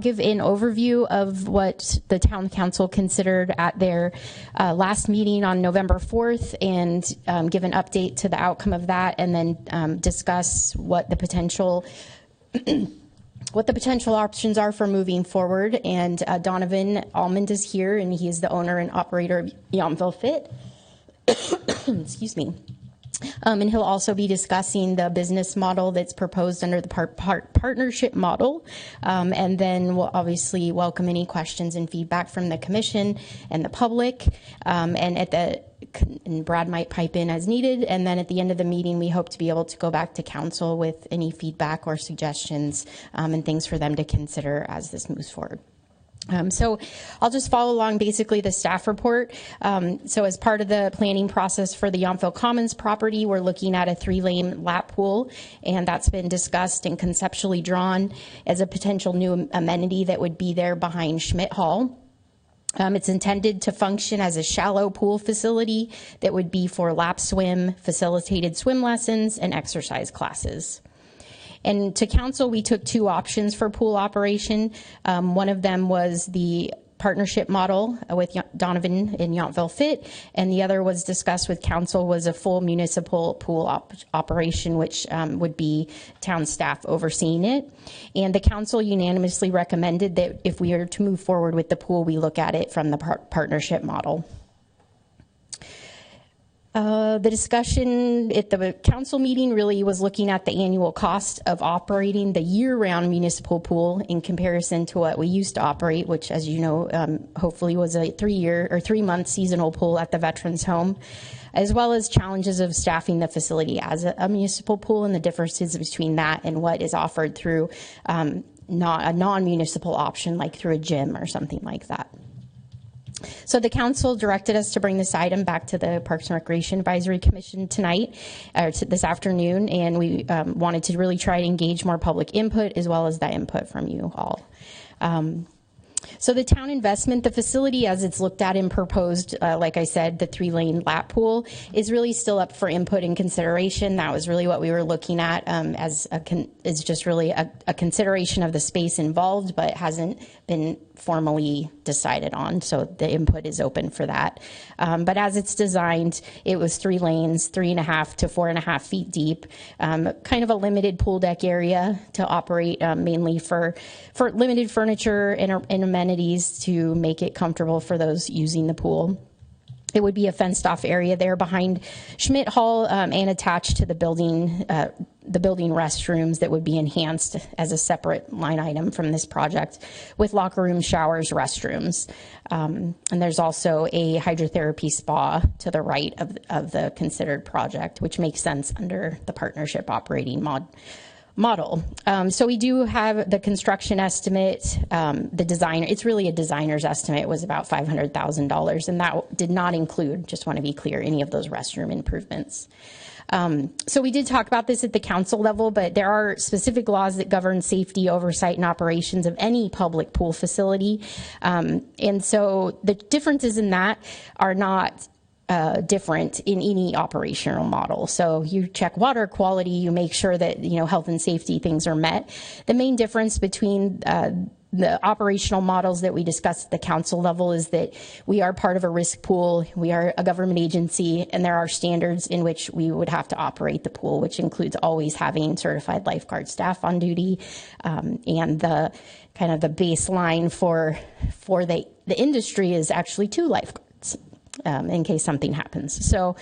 give an overview of what the town council considered at their last meeting on November 4th and give an update to the outcome of that, and then discuss what the potential options are for moving forward. And Donovan Almond is here, and he is the owner and operator of Yountville Fit. Excuse me. And he'll also be discussing the business model that's proposed under the partnership model. And then we'll obviously welcome any questions and feedback from the commission and the public. And Brad might pipe in as needed. And then at the end of the meeting, we hope to be able to go back to council with any feedback or suggestions and things for them to consider as this moves forward. So I'll just follow along basically the staff report. So as part of the planning process for the Yountville Commons property, we're looking at a 3-lane lap pool, and that's been discussed and conceptually drawn as a potential new amenity that would be there behind Schmidt Hall. It's intended to function as a shallow pool facility that would be for lap swim, facilitated swim lessons, and exercise classes. And to council, we took 2 options for pool operation. One of them was the partnership model with Donovan in Yountville Fit, and the other was discussed with council was a full municipal pool operation, which would be town staff overseeing it. And the council unanimously recommended that if we are to move forward with the pool, we look at it from the partnership model. The discussion at the council meeting really was looking at the annual cost of operating the year-round municipal pool in comparison to what we used to operate, which, as you know, hopefully was a 3-month seasonal pool at the Veterans Home, as well as challenges of staffing the facility as a municipal pool and the differences between that and what is offered through not a non-municipal option like through a gym or something like that. So the council directed us to bring this item back to the Parks and Recreation Advisory Commission tonight, or this afternoon, and we wanted to really try to engage more public input as well as that input from you all. So the town investment, the facility as it's looked at and proposed, like I said, the 3-lane lap pool is really still up for input and consideration. That was really what we were looking at is just really a consideration of the space involved, but hasn't been formally decided on. So the input is open for that. But as it's designed, it was 3 lanes, 3.5 to 4.5 feet deep, kind of a limited pool deck area to operate mainly for limited furniture and amenities to make it comfortable for those using the pool. It would be a fenced off area there behind Schmidt Hall and attached to the building restrooms that would be enhanced as a separate line item from this project with locker rooms, showers, restrooms. And there's also a hydrotherapy spa to the right of the considered project, which makes sense under the partnership operating model. So we do have the construction estimate, the design, it's really a designer's estimate, was about $500,000, and that did not include, just want to be clear, any of those restroom improvements. So we did talk about this at the council level, but there are specific laws that govern safety, oversight, and operations of any public pool facility. And so the differences in that are not different in any operational model. So you check water quality, you make sure that, health and safety things are met. The main difference between the operational models that we discussed at the council level is that we are part of a risk pool, we are a government agency, and there are standards in which we would have to operate the pool, which includes always having certified lifeguard staff on duty, and the kind of the baseline for the industry is actually 2 lifeguards. In case something happens. So,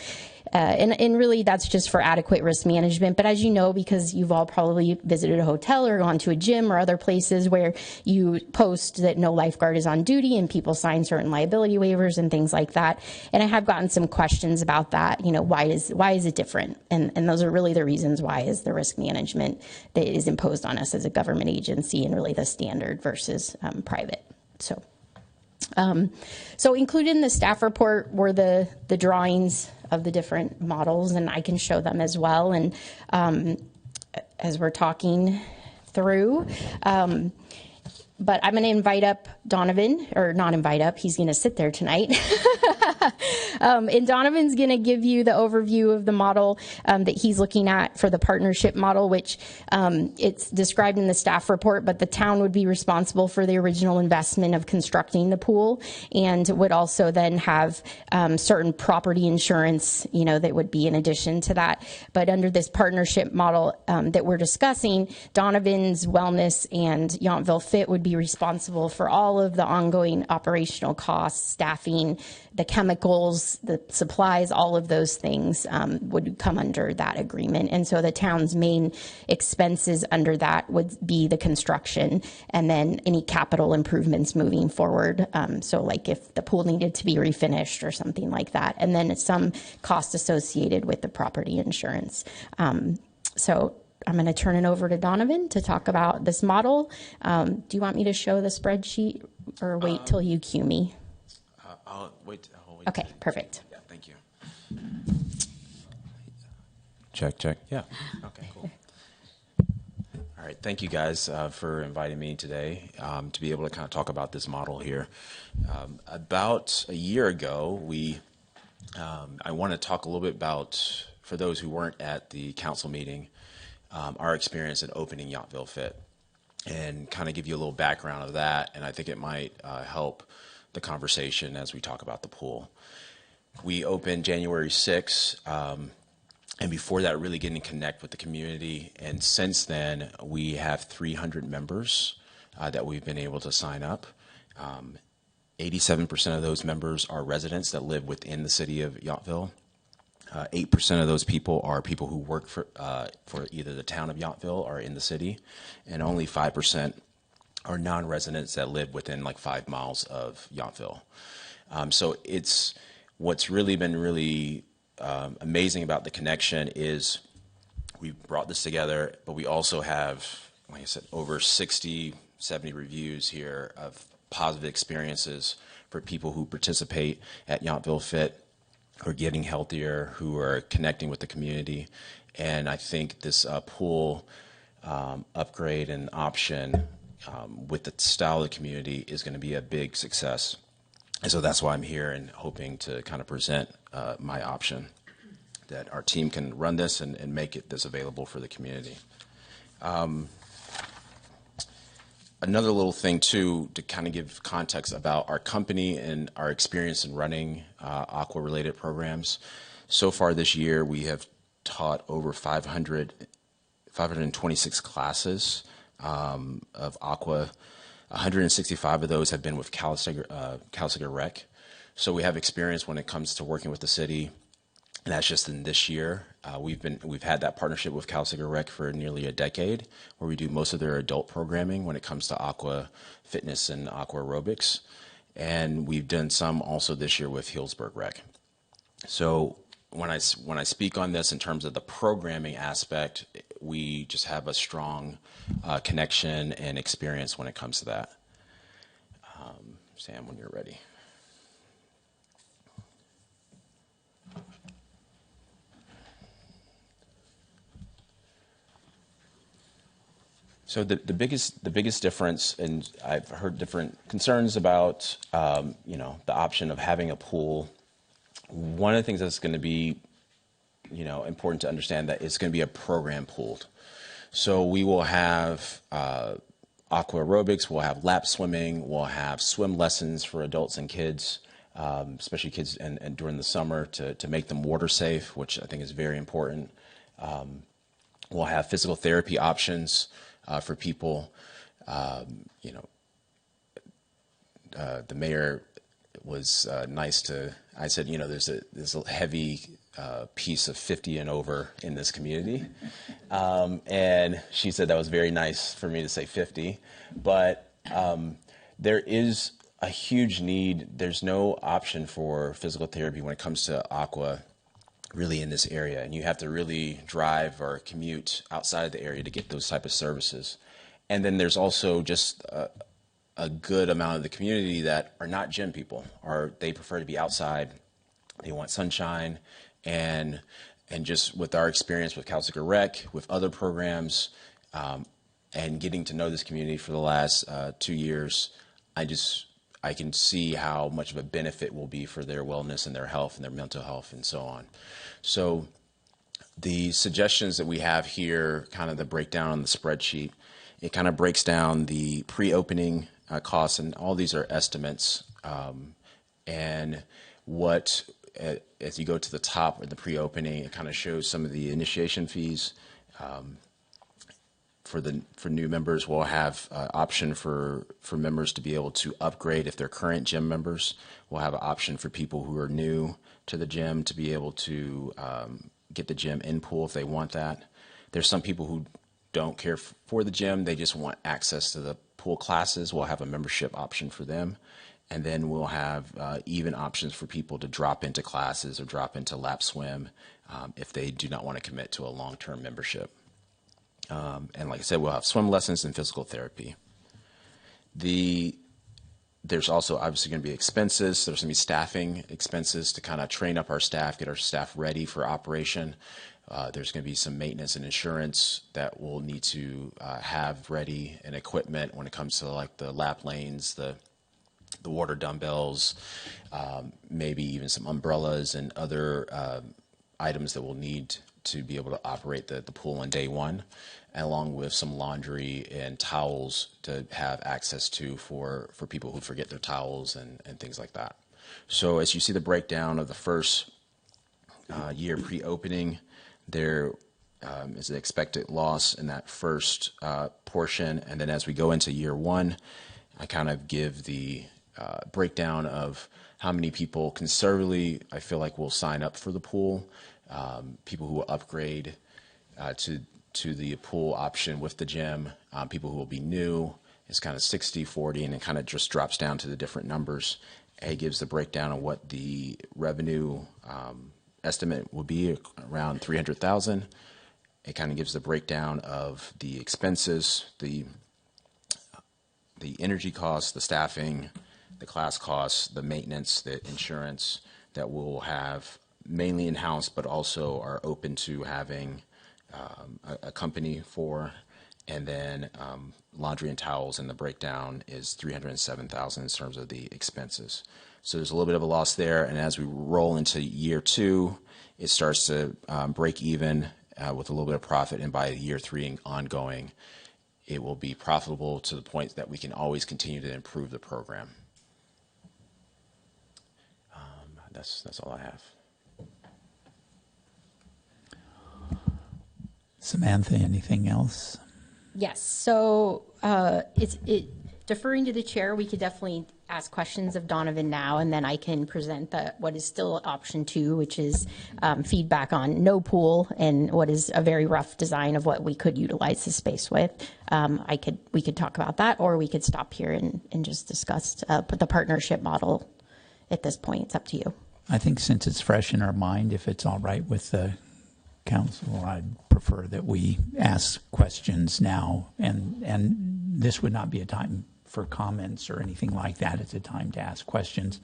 and really that's just for adequate risk management. But as you know, because you've all probably visited a hotel or gone to a gym or other places where you post that no lifeguard is on duty and people sign certain liability waivers and things like that. And I have gotten some questions about that, why is it different? And those are really the reasons why is the risk management that is imposed on us as a government agency and really the standard versus private. So included in the staff report were the drawings of the different models, and I can show them as well. And as we're talking through, but I'm going to invite up Donovan, or not invite up, he's going to sit there tonight. And Donovan's going to give you the overview of the model that he's looking at for the partnership model, which it's described in the staff report, but the town would be responsible for the original investment of constructing the pool, and would also then have certain property insurance, that would be in addition to that. But under this partnership model that we're discussing, Donovan's Wellness and Yountville Fit would be responsible for all of the ongoing operational costs, staffing, the chemicals, the supplies, all of those things would come under that agreement. And so the town's main expenses under that would be the construction and then any capital improvements moving forward. So like if the pool needed to be refinished or something like that. And then some cost associated with the property insurance. So I'm going to turn it over to Donovan to talk about this model. Do you want me to show the spreadsheet or wait till you cue me? I'll wait. Okay, perfect. Yeah, thank you. Check, check. Yeah. Okay, cool. All right, thank you guys for inviting me today to be able to kind of talk about this model here. About a year ago, I want to talk a little bit about, for those who weren't at the council meeting, our experience in opening Yountville Fit, and kind of give you a little background of that, and I think it might help the conversation as we talk about the pool. We opened January 6th, and before that, really getting to connect with the community. And since then, we have 300 members that we've been able to sign up. 87% of those members are residents that live within the city of Yountville. 8% of those people are people who work for either the town of Yountville or in the city, and only 5% are non-residents that live within like 5 miles of Yountville. So what's really been amazing about the connection is we brought this together, but we also have, like I said, over 60, 70 reviews here of positive experiences for people who participate at Yountville Fit, who are getting healthier, who are connecting with the community. And I think this pool upgrade and option with the style of the community is going to be a big success. And so that's why I'm here and hoping to kind of present my option, that our team can run this and make this available for the community. Another little thing, too, to kind of give context about our company and our experience in running aqua-related programs. So far this year, we have taught over 526 classes of aqua. 165 of those have been with Calexico Rec. So we have experience when it comes to working with the city, and that's just in this year. We've had that partnership with Calexico Rec for nearly a decade, where we do most of their adult programming when it comes to aqua fitness and aqua aerobics, and we've done some also this year with Healdsburg Rec. So when I speak on this in terms of the programming aspect, we just have a strong connection and experience when it comes to that. Sam, when you're ready. So the biggest difference, and I've heard different concerns about the option of having a pool. One of the things that's going to be important to understand that it's going to be a program pooled. So we will have aqua aerobics, we'll have lap swimming, we'll have swim lessons for adults and kids, especially kids and during the summer to make them water safe, which I think is very important. We'll have physical therapy options for people. The mayor was nice to, I said, there's a heavy piece of 50 and over in this community. And she said that was very nice for me to say 50. But there is a huge need. There's no option for physical therapy when it comes to aqua really in this area. And you have to really drive or commute outside of the area to get those type of services. And then there's also just a good amount of the community that are not gym people, or they prefer to be outside. They want sunshine. And just with our experience with Calexico Rec, with other programs, and getting to know this community for the last 2 years, I can see how much of a benefit will be for their wellness and their health and their mental health and so on. So the suggestions that we have here, kind of the breakdown on the spreadsheet, it kind of breaks down the pre-opening costs, and all these are estimates. And what, as you go to the top of the pre-opening, it kind of shows some of the initiation fees. For new members, we'll have option for members to be able to upgrade if they're current gym members. We'll have an option for people who are new to the gym to be able to get the gym in pool if they want that. There's some people who don't care for the gym, they just want access to the pool classes. We'll have a membership option for them. And then we'll have even options for people to drop into classes or drop into lap swim if they do not want to commit to a long-term membership. And like I said, we'll have swim lessons and physical therapy. There's also obviously going to be expenses. There's going to be staffing expenses to kind of train up our staff, get our staff ready for operation. There's going to be some maintenance and insurance that we'll need to have ready, and equipment when it comes to like the lap lanes, the water dumbbells, maybe even some umbrellas and other items that we'll need to be able to operate the pool on day one, along with some laundry and towels to have access to for people who forget their towels and things like that. So as you see the breakdown of the first year pre-opening, there is an expected loss in that first portion. And then as we go into year one, I kind of give the breakdown of how many people conservatively I feel like will sign up for the pool, people who will upgrade to the pool option with the gym, people who will be new. It's kind of 60-40, and it kind of just drops down to the different numbers. It gives the breakdown of what the revenue estimate will be, around $300,000. It kind of gives the breakdown of the expenses, the energy costs, the staffing, the class costs, the maintenance, the insurance that we'll have mainly in-house, but also are open to having a company for. And then laundry and towels, and the breakdown is $307,000 in terms of the expenses. So there's a little bit of a loss there. And as we roll into year two, it starts to break even with a little bit of profit. And by year three and ongoing, it will be profitable to the point that we can always continue to improve the program. That's all I have. Samantha, anything else? Yes. So deferring to the chair, we could definitely ask questions of Donovan now, and then I can present what is still option 2, which is feedback on no pool and what is a very rough design of what we could utilize the space with. We could talk about that, or we could stop here and just discuss the partnership model at this point. It's up to you. I think since it's fresh in our mind, if it's all right with the council, I'd prefer that we ask questions now, and this would not be a time for comments or anything like that. It's a time to ask questions,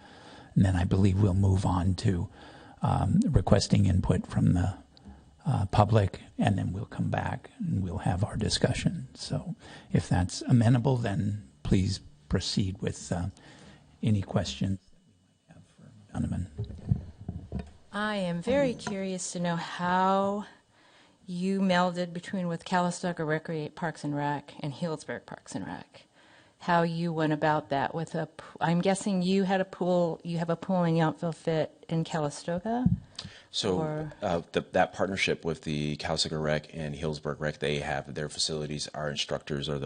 and then I believe we'll move on to requesting input from the public, and then we'll come back and we'll have our discussion. So if that's amenable, then please proceed with any questions that we might have for Donovan. I am very curious to know how you melded between with Calistoga Parks and Rec and Healdsburg Parks and Rec. How you went about that with I'm guessing you had a pool. You have a pool in Yountville Fit in Calistoga. So that partnership with the Calistoga Rec and Healdsburg Rec, they have their facilities. Our instructors are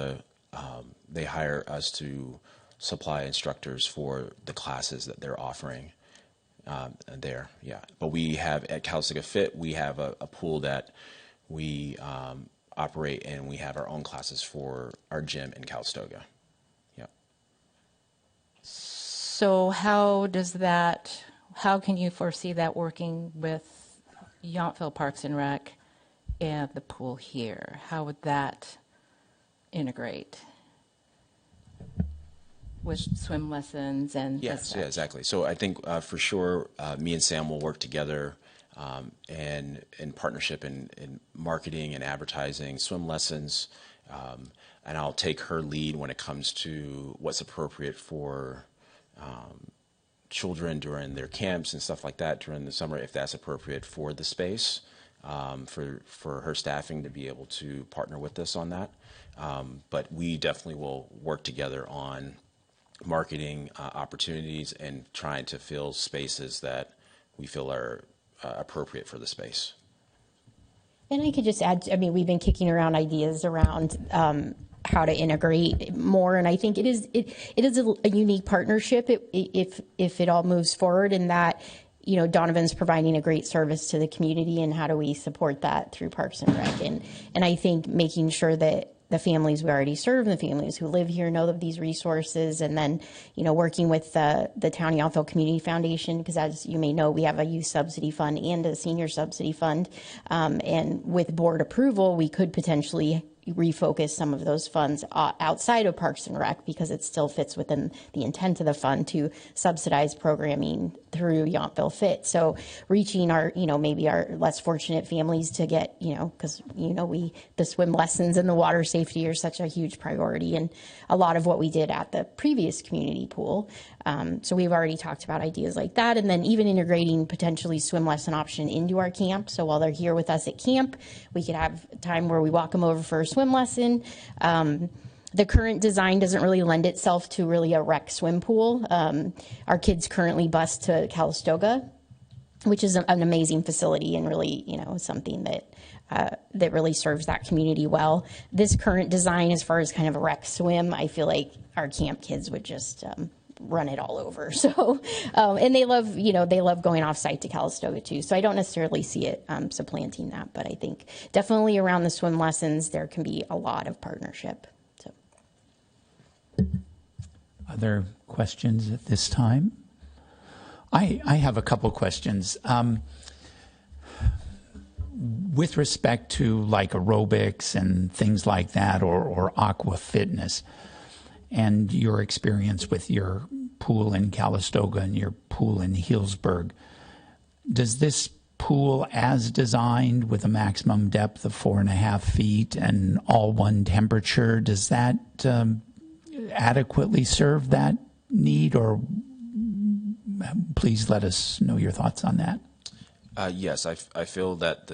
they hire us to supply instructors for the classes that they're offering. There, yeah. But we have at Calistoga Fit, we have a pool that we operate, and we have our own classes for our gym in Calistoga. Yeah. So how can you foresee that working with Yountville Parks and Rec and the pool here? How would that integrate with swim lessons and Yes, yeah, exactly. So I think for sure, me and Sam will work together and in partnership in marketing and advertising swim lessons. and I'll take her lead when it comes to what's appropriate for children during their camps and stuff like that during the summer, if that's appropriate for the space, for her staffing to be able to partner with us on that. But we definitely will work together on marketing opportunities and trying to fill spaces that we feel are appropriate for the space. And I could just add, I mean, we've been kicking around ideas around how to integrate more, and I think it is a unique partnership if it all moves forward, in that, you know, Donovan's providing a great service to the community, and how do we support that through Parks and Rec, and I think making sure that the families we already serve, the families who live here, know of these resources, and then, you know, working with the Town of Yountville Community Foundation, because as you may know, we have a youth subsidy fund and a senior subsidy fund, and with board approval, we could potentially refocus some of those funds outside of Parks and Rec, because it still fits within the intent of the fund to subsidize programming through Yountville Fit. So reaching our, you know, maybe our less fortunate families to get, you know, because, you know, the swim lessons and the water safety are such a huge priority, and a lot of what we did at the previous community pool. So we've already talked about ideas like that, and then even integrating potentially swim lesson option into our camp. So while they're here with us at camp, we could have time where we walk them over for a swim lesson. The current design doesn't really lend itself to really a rec swim pool. Our kids currently bus to Calistoga, which is an amazing facility, and really, you know, something that really serves that community well. This current design, as far as kind of a rec swim, I feel like our camp kids would just run it all over. So, and they love going off site to Calistoga too. So I don't necessarily see it supplanting that, but I think definitely around the swim lessons, there can be a lot of partnership. So. Other questions at this time? I have a couple questions. With respect to like aerobics and things like that, or aqua fitness, and your experience with your pool in Calistoga and your pool in Healdsburg, does this pool, as designed with a maximum depth of 4.5 feet and all one temperature, does that adequately serve that need? Or please let us know your thoughts on that. Yes, I feel that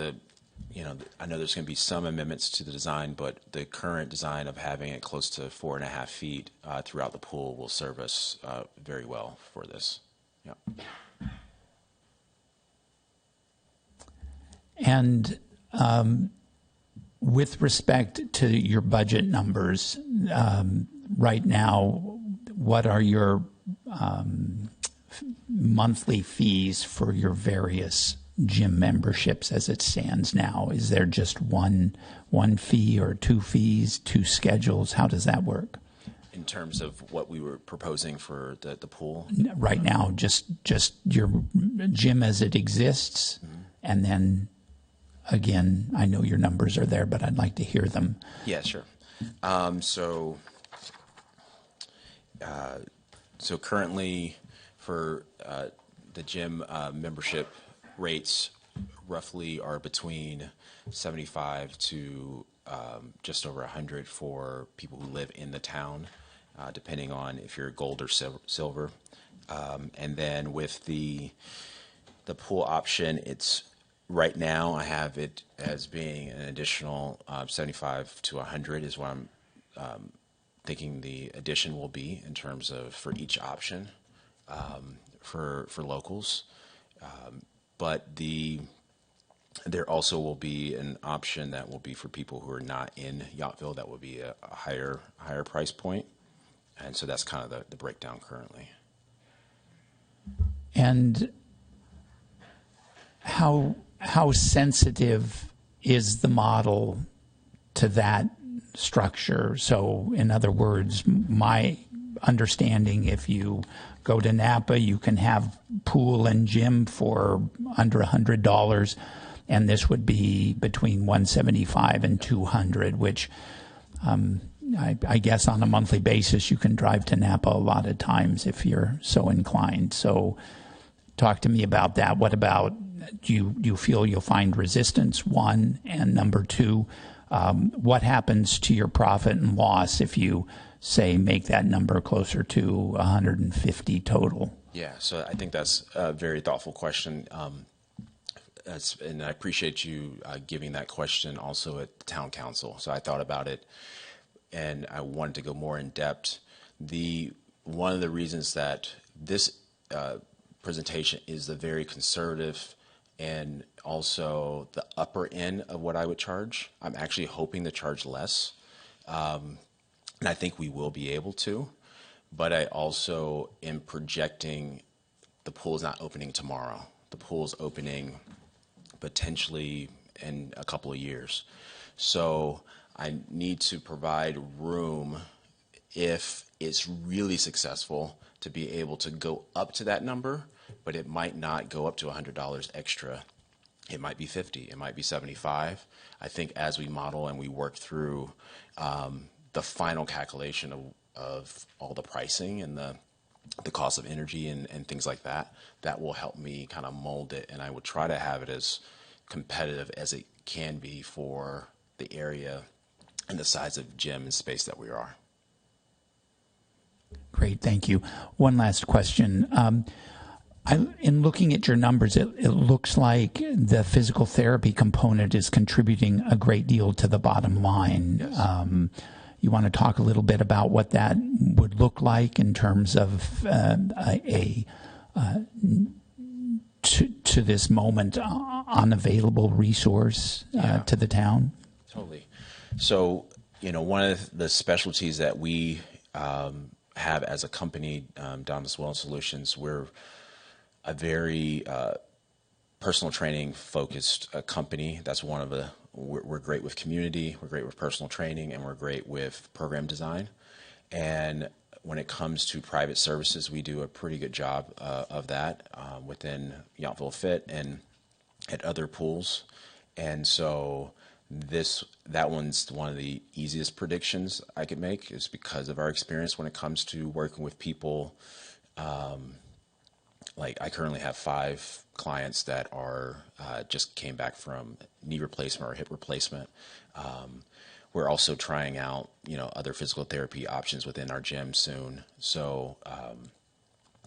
I know there's going to be some amendments to the design, but the current design of having it close to 4.5 feet throughout the pool will serve us very well for this. Yeah. And with respect to your budget numbers, right now, what are your monthly fees for your various gym memberships as it stands now? Is there just one fee, or two fees, two schedules? How does that work? In terms of what we were proposing for the pool? Right now, just your gym as it exists, and then again, I know your numbers are there, but I'd like to hear them. Yeah, sure. So currently for the gym membership rates roughly are between 75 to just over 100 for people who live in the town, depending on if you're gold or silver. And then with the pool option, it's right now I have it as being an additional 75 to 100 is what I'm thinking the addition will be in terms of for each option for locals. But there also will be an option that will be for people who are not in Yountville. That will be a higher price point, and so that's kind of the breakdown currently. And how sensitive is the model to that structure? So, in other words, my understanding, if you go to Napa, you can have pool and gym for under $100, and this would be between $175 and $200, which I guess on a monthly basis you can drive to Napa a lot of times if you're so inclined. So talk to me about that. What about, do you feel you'll find resistance, one, and number two, what happens to your profit and loss if you, say, make that number closer to 150 total? Yeah, so I think that's a very thoughtful question. And I appreciate you giving that question also at the town council. So I thought about it, and I wanted to go more in depth. One of the reasons that this presentation is the very conservative and also the upper end of what I would charge. I'm actually hoping to charge less, and I think we will be able to. But I also am projecting the pool is not opening tomorrow. The pool is opening potentially in a couple of years. So I need to provide room, if it's really successful, to be able to go up to that number, but it might not go up to $100 extra. It might be 50, it might be 75. I think as we model and we work through the final calculation of all the pricing and the cost of energy and things like that, that will help me kind of mold it. And I would try to have it as competitive as it can be for the area and the size of gym and space that we are. Great, thank you. One last question. In looking at your numbers, it looks like the physical therapy component is contributing a great deal to the bottom line. Yes. You want to talk a little bit about what that would look like in terms of to this moment unavailable resource to the town? Totally. So, one of the specialties that we have as a company, Dominus Wellness Solutions, we're a very personal training focused company. That's one of the, we're great with community, we're great with personal training, and we're great with program design. And when it comes to private services, we do a pretty good job of that within Yountville Fit and at other pools. And so that one's one of the easiest predictions I could make, is because of our experience when it comes to working with people. Like I currently have 5 clients that are just came back from knee replacement or hip replacement. We're also trying out, other physical therapy options within our gym soon. So,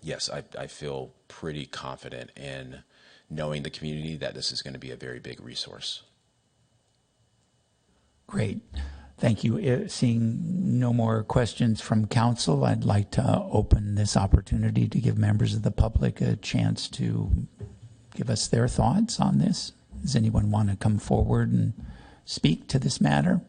yes, I feel pretty confident in knowing the community that this is going to be a very big resource. Great. Thank you. Seeing no more questions from council, I'd like to open this opportunity to give members of the public a chance to give us their thoughts on this. Does anyone want to come forward and speak to this matter?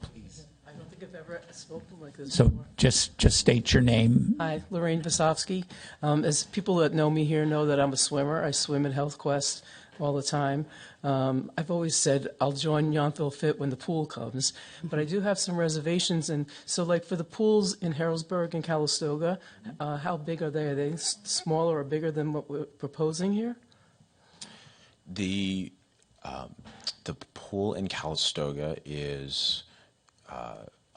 Please. I don't think I've ever spoken like this So before. just state your name. Hi, Lorraine Vasovsky. As people that know me here know that I'm a swimmer. I swim at Health Quest all the time. I've always said I'll join Yountville Fit when the pool comes, but I do have some reservations. And so, like for the pools in Harrisburg and Calistoga, how big are they? Are they smaller or bigger than what we're proposing here? The pool in Calistoga is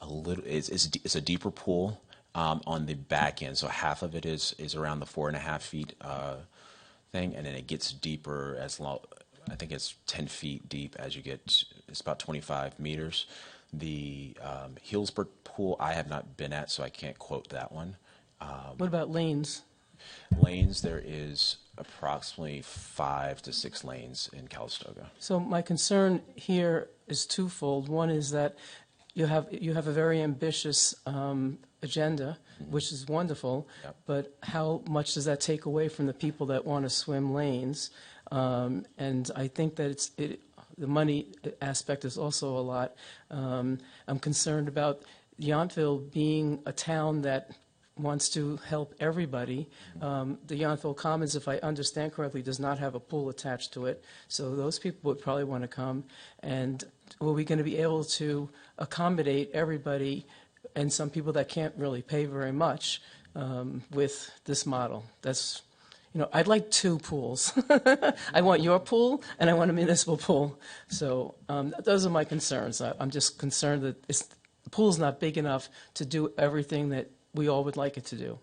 it's a deeper pool on the back end. So half of it is around the 4.5 feet thing, and then it gets deeper I think it's 10 feet deep as you get. It's about 25 meters. The Healdsburg pool I have not been at, so I can't quote that one. What about lanes? Lanes, there is approximately 5 to 6 lanes in Calistoga. So my concern here is twofold. One is that you have a very ambitious agenda, which is wonderful, Yep. but how much does that take away from the people that want to swim lanes? And I think that the money aspect is also a lot. I'm concerned about Yountville being a town that wants to help everybody. The Yountville Commons, if I understand correctly, does not have a pool attached to it, so those people would probably want to come. And are we going to be able to accommodate everybody and some people that can't really pay very much with this model? That's, I'd like 2 pools. I want your pool and I want a municipal pool. So those are my concerns. I'm just concerned that the pool's not big enough to do everything that we all would like it to do.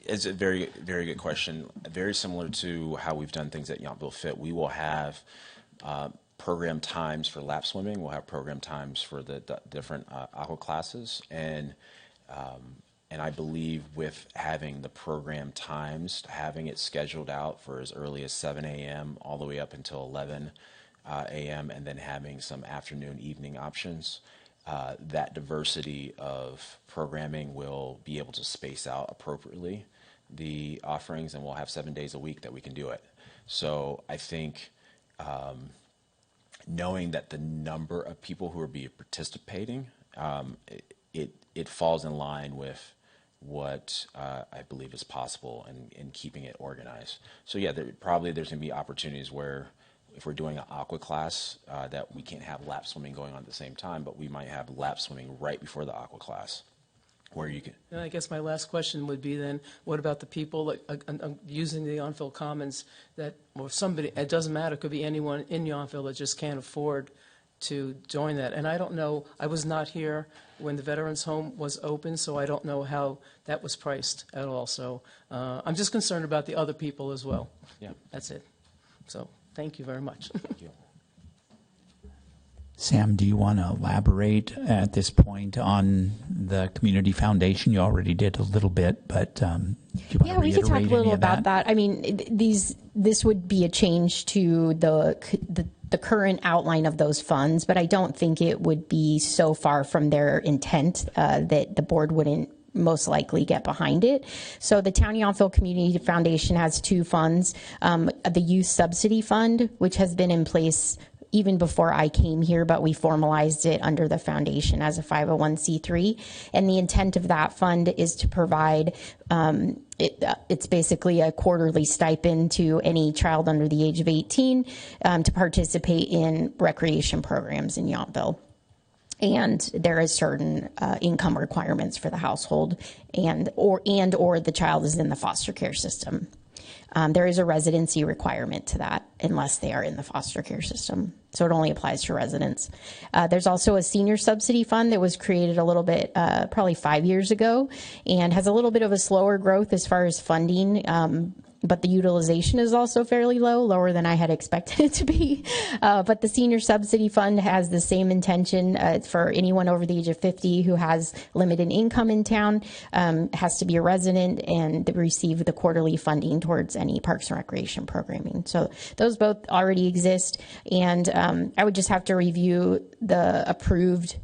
It's a very, very good question. Very similar to how we've done things at Yountville Fit. We will have program times for lap swimming. We'll have program times for the different aqua classes, and I believe with having the program times, having it scheduled out for as early as 7 a.m. all the way up until 11 a.m., and then having some afternoon, evening options, that diversity of programming will be able to space out appropriately the offerings, and we'll have 7 days a week that we can do it. So I think knowing that the number of people who are participating, it falls in line with what I believe is possible in keeping it organized. So yeah, there's going to be opportunities where if we're doing an aqua class, that we can't have lap swimming going on at the same time, but we might have lap swimming right before the aqua class, where you can. And I guess my last question would be then, what about the people using the Yountville Commons or somebody, it doesn't matter, it could be anyone in Yountville that just can't afford to join that. And I don't know, I was not here when the Veterans Home was open, so I don't know how that was priced at all. So I'm just concerned about the other people as well. Yeah. That's it. So thank you very much. Thank you. Sam, do you want to elaborate at this point on the Community Foundation? You already did a little bit, but do you want to reiterate we could talk a little any of about that? I mean, this would be a change to the current outline of those funds, but I don't think it would be so far from their intent that the board wouldn't most likely get behind it. So the Town of Yountville Community Foundation has two funds, the Youth Subsidy Fund, which has been in place even before I came here, but we formalized it under the foundation as a 501c3. And the intent of that fund is to provide, it's basically a quarterly stipend to any child under the age of 18 to participate in recreation programs in Yountville. And there is certain income requirements for the household or the child is in the foster care system. There is a residency requirement to that unless they are in the foster care system. So it only applies to residents. There's also a senior subsidy fund that was created a little bit, probably 5 years ago, and has a little bit of a slower growth as far as funding. But the utilization is also fairly low, lower than I had expected it to be. But the Senior Subsidy Fund has the same intention for anyone over the age of 50 who has limited income in town, has to be a resident and receive the quarterly funding towards any Parks and Recreation programming. So those both already exist. And I would just have to review the approved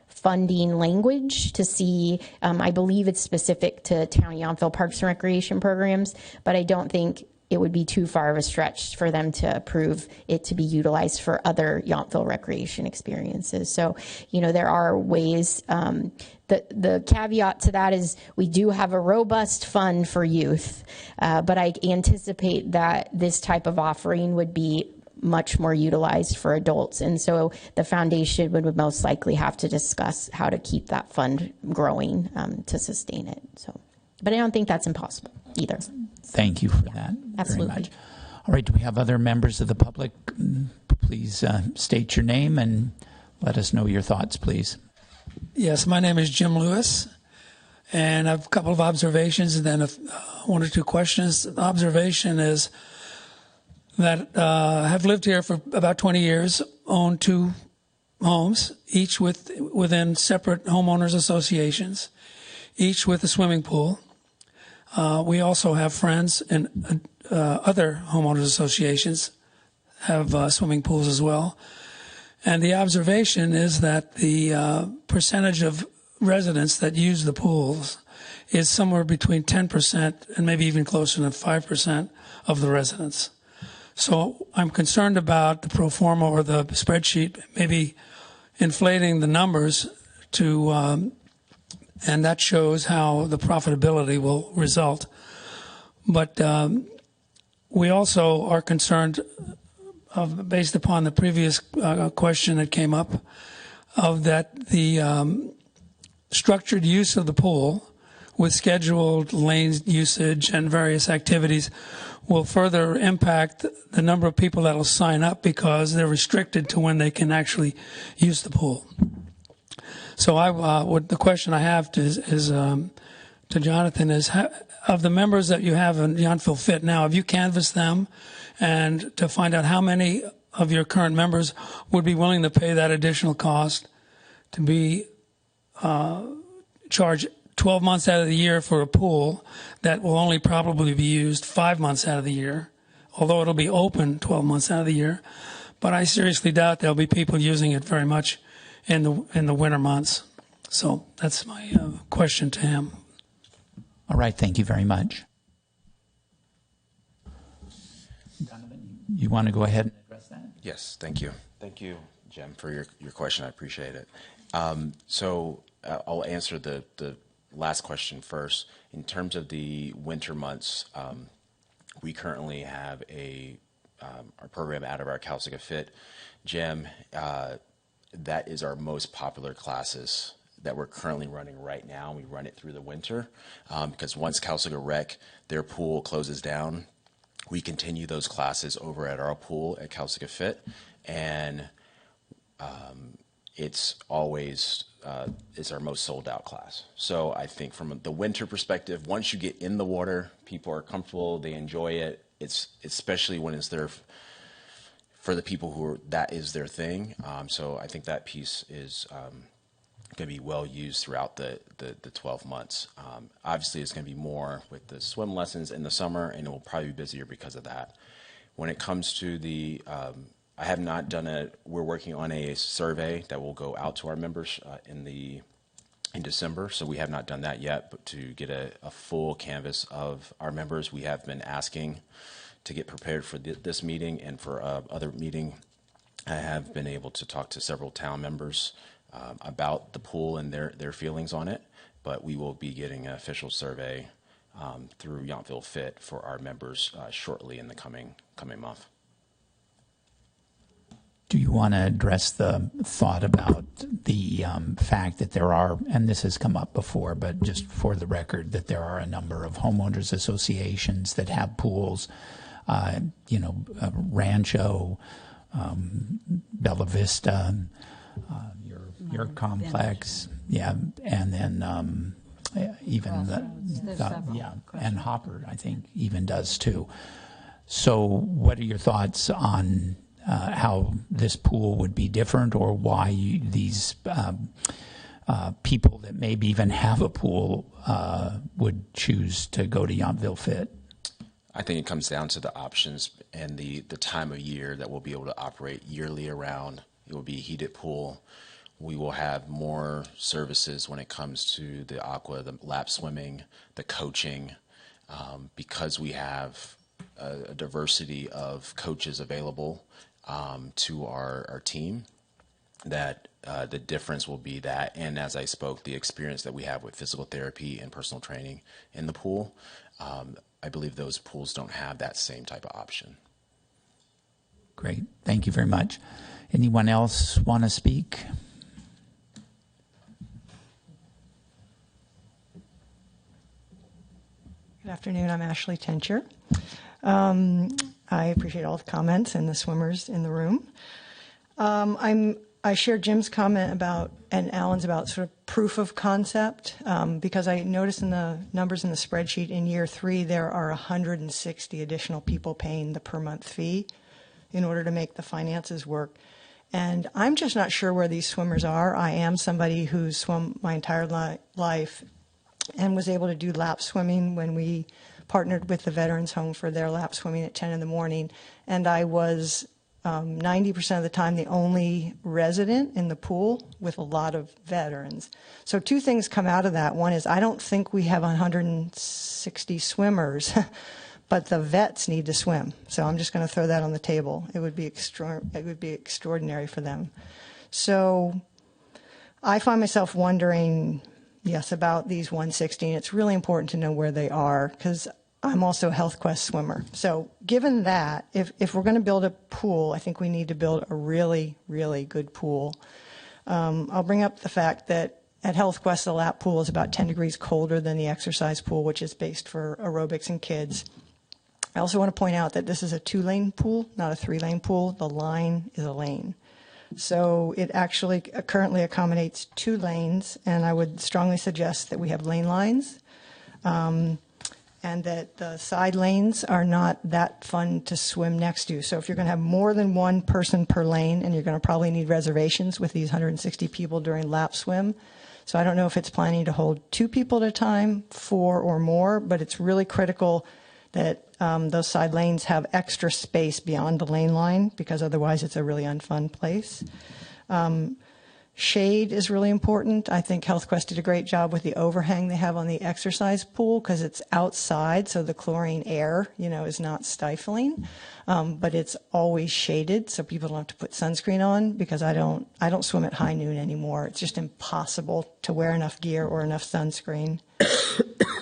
funding language to see, I believe it's specific to Town of Yountville Parks and Recreation programs, but I don't think it would be too far of a stretch for them to approve it to be utilized for other Yountville recreation experiences. So, there are ways. The caveat to that is we do have a robust fund for youth, but I anticipate that this type of offering would be much more utilized for adults. And so the foundation would most likely have to discuss how to keep that fund growing to sustain it. So, but I don't think that's impossible either. Thank you for that absolutely. very much. All right, do we have other members of the public? Please state your name and let us know your thoughts, please. Yes, my name is Jim Lewis, and I have a couple of observations and then one or two questions. The observation is that have lived here for about 20 years, own two homes, each within separate homeowners associations, each with a swimming pool. We also have friends in other homeowners associations have swimming pools as well. And the observation is that the percentage of residents that use the pools is somewhere between 10% and maybe even closer to 5% of the residents. So I'm concerned about the pro forma or the spreadsheet maybe inflating the numbers to, and that shows how the profitability will result. But we also are concerned, based upon the previous question that came up, of that the structured use of the pool with scheduled lane usage and various activities will further impact the number of people that will sign up because they're restricted to when they can actually use the pool. So the question I have to Jonathan is, of the members that you have in Yountville Fit now, have you canvassed them and to find out how many of your current members would be willing to pay that additional cost to be charged 12 months out of the year for a pool that will only probably be used 5 months out of the year, although it'll be open 12 months out of the year. But I seriously doubt there'll be people using it very much in the winter months. So that's my question to him. All right, thank you very much. Donovan, you want to go ahead and address that? Yes, thank you. Thank you, Jim, for your question. I appreciate it. I'll answer the last question first. In terms of the winter months, we currently have our program out of our Calistoga Fit gym. That is our most popular classes that we're currently running right now. We run it through the winter because once Calistoga Rec, their pool closes down, we continue those classes over at our pool at Calistoga Fit, and it's always it's our most sold out class. So I think from the winter perspective, once you get in the water, people are comfortable, they enjoy it. It's especially when it's there for the people that is their thing. So I think that piece is going to be well used throughout the 12 months. Obviously, it's going to be more with the swim lessons in the summer, and it will probably be busier because of that. When it comes to I have not done we're working on a survey that will go out to our members in December, so we have not done that yet, but to get a full canvas of our members, we have been asking to get prepared for this meeting and for other meeting. I have been able to talk to several town members about the pool and their feelings on it, but we will be getting an official survey through Yountville Fit for our members shortly in the coming month. Do you want to address the thought about the fact that there are, and this has come up before, but just for the record, that there are a number of homeowners associations that have pools, Rancho, Bella Vista, your complex, yeah, and then even and Hopper, I think, even does too. So what are your thoughts on how this pool would be different, or why these people that maybe even have a pool would choose to go to Yountville Fit? I think it comes down to the options and the time of year that we'll be able to operate yearly around. It will be a heated pool. We will have more services when it comes to the aqua, the lap swimming, the coaching, because we have a diversity of coaches available to our team, that the difference will be that, and as I spoke, the experience that we have with physical therapy and personal training in the pool. I believe those pools don't have that same type of option. Great. Thank you very much. Anyone else want to speak? Good afternoon. I'm Ashley Tencher. I appreciate all the comments and the swimmers in the room. I share Jim's comment about, and Alan's about, sort of proof of concept, because I noticed in the numbers in the spreadsheet in year 3, there are 160 additional people paying the per month fee in order to make the finances work. And I'm just not sure where these swimmers are. I am somebody who's swum my entire life and was able to do lap swimming when we partnered with the Veterans Home for their lap swimming at 10 in the morning. And I was 90% of the time the only resident in the pool with a lot of veterans. So 2 things come out of that. One is I don't think we have 160 swimmers, but the vets need to swim. So I'm just going to throw that on the table. It would be extraordinary for them. So I find myself wondering, yes, about these 160. And it's really important to know where they are, because I'm also a Health Quest swimmer. So given that, if we're going to build a pool, I think we need to build a really, really good pool. I'll bring up the fact that at Health Quest, the lap pool is about 10 degrees colder than the exercise pool, which is based for aerobics and kids. I also want to point out that this is a 2-lane pool, not a 3-lane pool. The line is a lane. So it actually currently accommodates 2 lanes, and I would strongly suggest that we have lane lines. and that the side lanes are not that fun to swim next to. So if you're going to have more than one person per lane, and you're going to probably need reservations with these 160 people during lap swim. So I don't know if it's planning to hold 2 people at a time, 4 or more, but it's really critical that those side lanes have extra space beyond the lane line, because otherwise it's a really unfun place. Shade is really important. I think HealthQuest did a great job with the overhang they have on the exercise pool, because it's outside, so the chlorine air, is not stifling. But it's always shaded, so people don't have to put sunscreen on, because I don't swim at high noon anymore. It's just impossible to wear enough gear or enough sunscreen.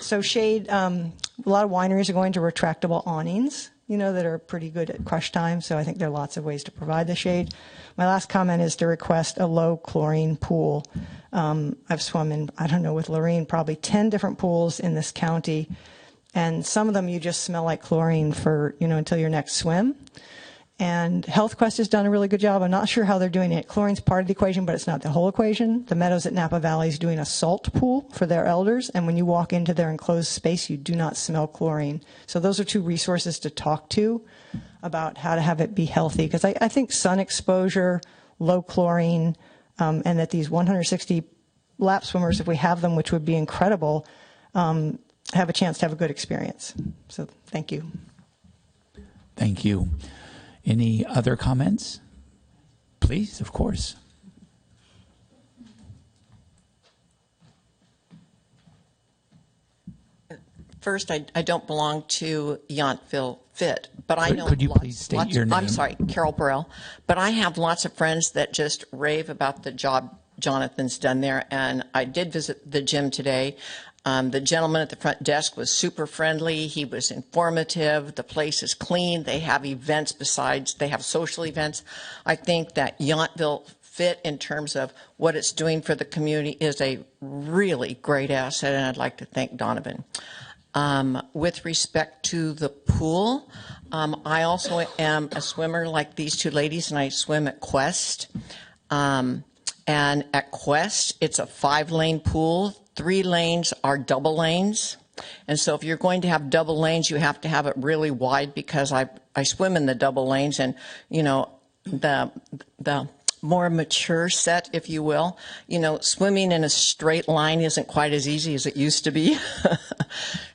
So shade, a lot of wineries are going to retractable awnings, that are pretty good at crush time. So I think there are lots of ways to provide the shade. My last comment is to request a low chlorine pool. I've swum in, I don't know, with Lorene, probably 10 different pools in this county. And some of them you just smell like chlorine for, until your next swim. And HealthQuest has done a really good job. I'm not sure how they're doing it. Chlorine's part of the equation, but it's not the whole equation. The Meadows at Napa Valley is doing a salt pool for their elders, and when you walk into their enclosed space, you do not smell chlorine. So those are 2 resources to talk to about how to have it be healthy, because I think sun exposure, low chlorine, and that these 160 lap swimmers, if we have them, which would be incredible, have a chance to have a good experience. So thank you. Thank you. Any other comments? Please, of course. First, I don't belong to Yountville Fit, but I know. Could you please state your name? I'm sorry, Carol Burrell. But I have lots of friends that just rave about the job Jonathan's done there, and I did visit the gym today. The gentleman at the front desk was super friendly. He was informative. The place is clean. They have events besides. They have social events. I think that Yountville Fit, in terms of what it's doing for the community, is a really great asset, and I'd like to thank Donovan. With respect to the pool, I also am a swimmer like these 2 ladies, and I swim at Quest. And at Quest, it's a 5-lane pool. 3 lanes are double lanes. And so if you're going to have double lanes, you have to have it really wide, because I swim in the double lanes, and, the more mature set, if you will, swimming in a straight line isn't quite as easy as it used to be.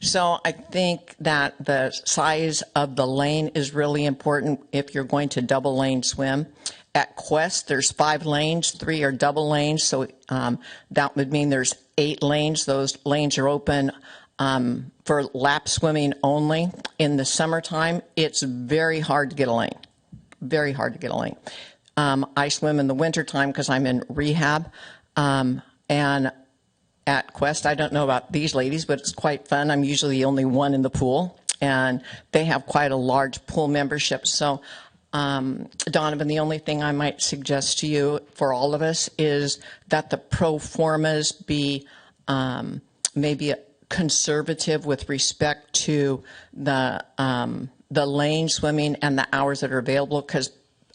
So I think that the size of the lane is really important if you're going to double lane swim. At Quest, there's 5 lanes, 3 are double lanes, so that would mean there's 8 lanes. Those lanes are open for lap swimming only. In the summertime, it's very hard to get a lane, very hard to get a lane. I swim in the wintertime because I'm in rehab, and at Quest, I don't know about these ladies, but it's quite fun. I'm usually the only one in the pool, and they have quite a large pool membership. So Donovan, the only thing I might suggest to you for all of us is that the pro formas be maybe conservative with respect to the lane swimming and the hours that are available, because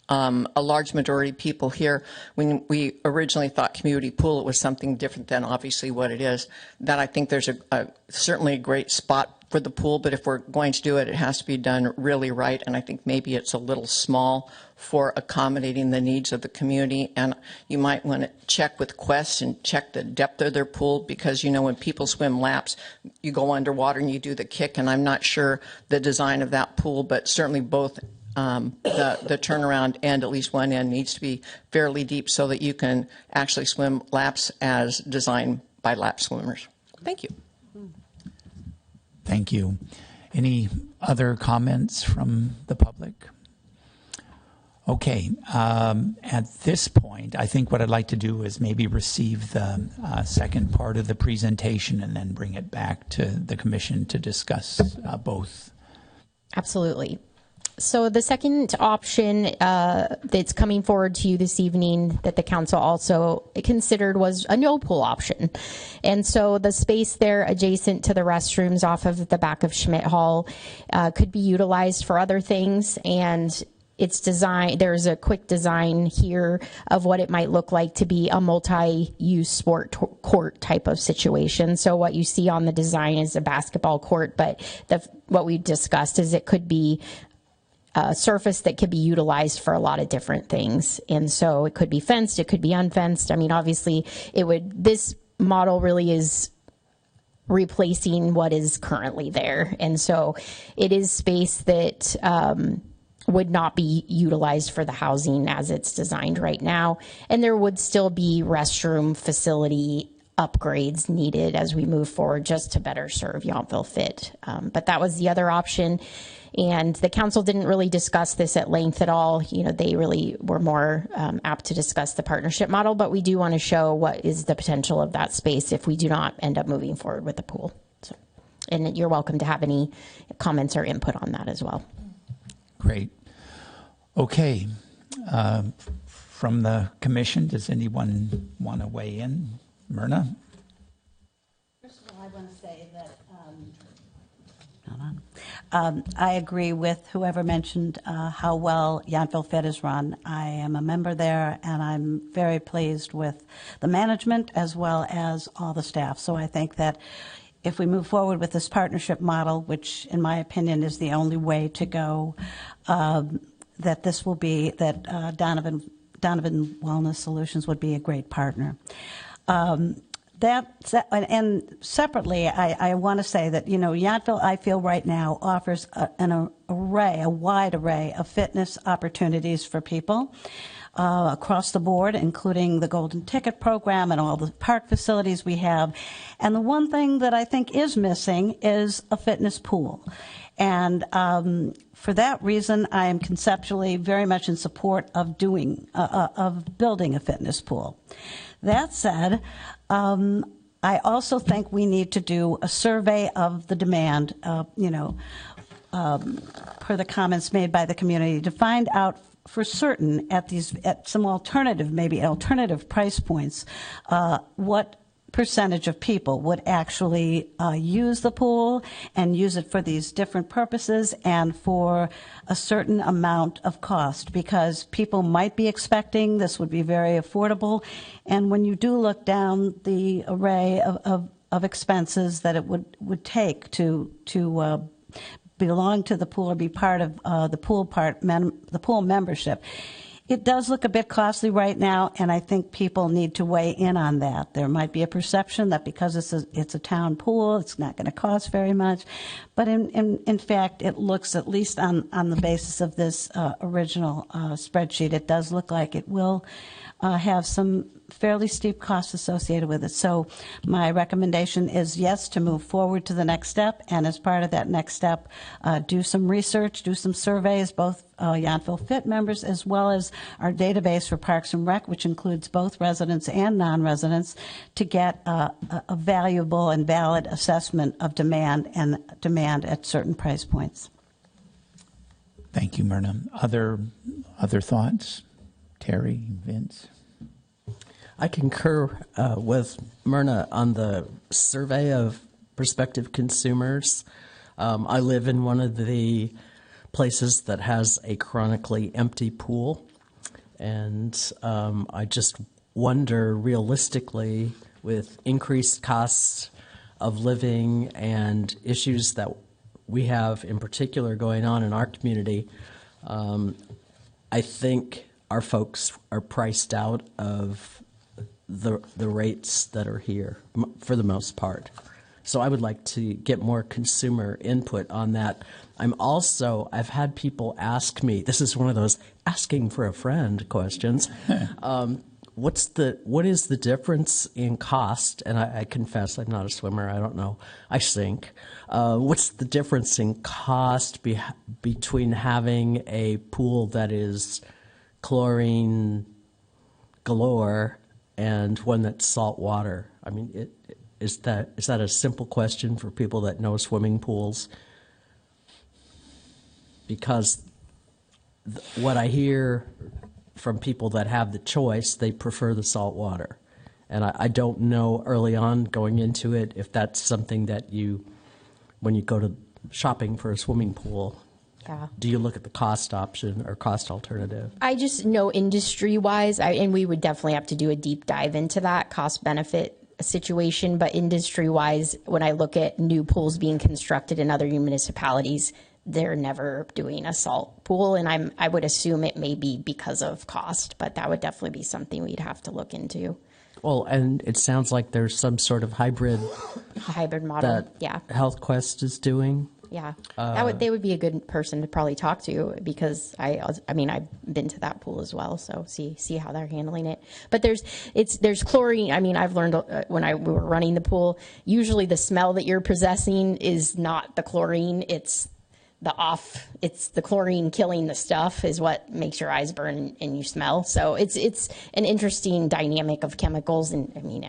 a large majority of people here, when we originally thought community pool, it was something different than obviously what it is. That I think there's certainly a great spot for the pool, but if we're going to do it, it has to be done really right, and I think maybe it's a little small for accommodating the needs of the community. And you might want to check with Quest and check the depth of their pool, because when people swim laps, you go underwater and you do the kick, and I'm not sure the design of that pool, but certainly both the turnaround and at least one end needs to be fairly deep so that you can actually swim laps as designed by lap swimmers. Thank you. Thank you. Any other comments from the public? Okay. At this point, I think what I'd like to do is maybe receive the second part of the presentation and then bring it back to the commission to discuss both. Absolutely. So the second option that's coming forward to you this evening that the council also considered was a no pool option. And so the space there adjacent to the restrooms off of the back of Schmidt Hall could be utilized for other things. And it's designed, there's a quick design here of what it might look like to be a multi-use sport court type of situation. So what you see on the design is a basketball court, but what we discussed is it could be a surface that could be utilized for a lot of different things. And so it could be fenced, it could be unfenced. I mean, obviously this model really is replacing what is currently there. And so it is space that would not be utilized for the housing as it's designed right now. And there would still be restroom facility upgrades needed as we move forward just to better serve Yountville Fit. But that was the other option. And the council didn't really discuss this at length at all. You know, they really were more apt to discuss the partnership model, but we do want to show what is the potential of that space if we do not end up moving forward with the pool. So, and you're welcome to have any comments or input on that as well. Great. Okay. From the commission, does anyone want to weigh in? Myrna? First of all, I want to say that I agree with whoever mentioned how well Yountville Fit is run. I am a member there, and I'm very pleased with the management as well as all the staff. So I think that if we move forward with this partnership model, which in my opinion is the only way to go, that this will be, that Donovan Wellness Solutions would be a great partner. And separately, I want to say that, you know, Yountville, I feel right now offers a wide array of fitness opportunities for people across the board, including the Golden Ticket program and all the park facilities we have. And the one thing that I think is missing is a fitness pool. And for that reason, I am conceptually very much in support of building a fitness pool. That said, I also think we need to do a survey of the demand, per the comments made by the community, to find out for certain at some alternative price points, what percentage of people would actually use the pool and use it for these different purposes and for a certain amount of cost, because people might be expecting this would be very affordable. And when you do look down the array of expenses that it would take to belong to the pool or be part of the pool membership, it does look a bit costly right now, and I think people need to weigh in on that. There might be a perception that because it's a town pool, it's not going to cost very much. But in fact, it looks, at least on the basis of this original spreadsheet, it does look like it will have some fairly steep costs associated with it. So my recommendation is, yes, to move forward to the next step, and as part of that next step, do some research, do some surveys, both Yountville Fit members as well as our database for Parks and Rec, which includes both residents and non-residents, to get a valuable and valid assessment of demand at certain price points. Thank you, Myrna. Other thoughts? Terry, Vince? I concur with Myrna on the survey of prospective consumers. I live in one of the places that has a chronically empty pool, and I just wonder, realistically, with increased costs of living and issues that we have in particular going on in our community, I think our folks are priced out of the rates that are here for the most part. So I would like to get more consumer input on that. I've had people ask me, this is one of those asking for a friend questions. What is the difference in cost? And I confess I'm not a swimmer. I don't know. I sink. What's the difference in cost between having a pool that is chlorine galore and one that's salt water? I mean, is that a simple question for people that know swimming pools? Because what I hear from people that have the choice, they prefer the salt water. And I don't know early on going into it if that's something that when you go to shopping for a swimming pool, Yeah. do you look at the cost option or cost alternative? I just know industry-wise, and we would definitely have to do a deep dive into that cost-benefit situation, but industry-wise, when I look at new pools being constructed in other municipalities, they're never doing a salt pool, and I would assume it may be because of cost, but that would definitely be something we'd have to look into. Well, and it sounds like there's some sort of hybrid A hybrid model, that yeah. Health Quest is doing. Yeah, they would be a good person to probably talk to, because I've been to that pool as well, so see how they're handling it. But there's chlorine. I mean, I've learned when we were running the pool, usually the smell that you're possessing is not the chlorine, it's the chlorine killing the stuff is what makes your eyes burn and you smell. So it's an interesting dynamic of chemicals, and I mean,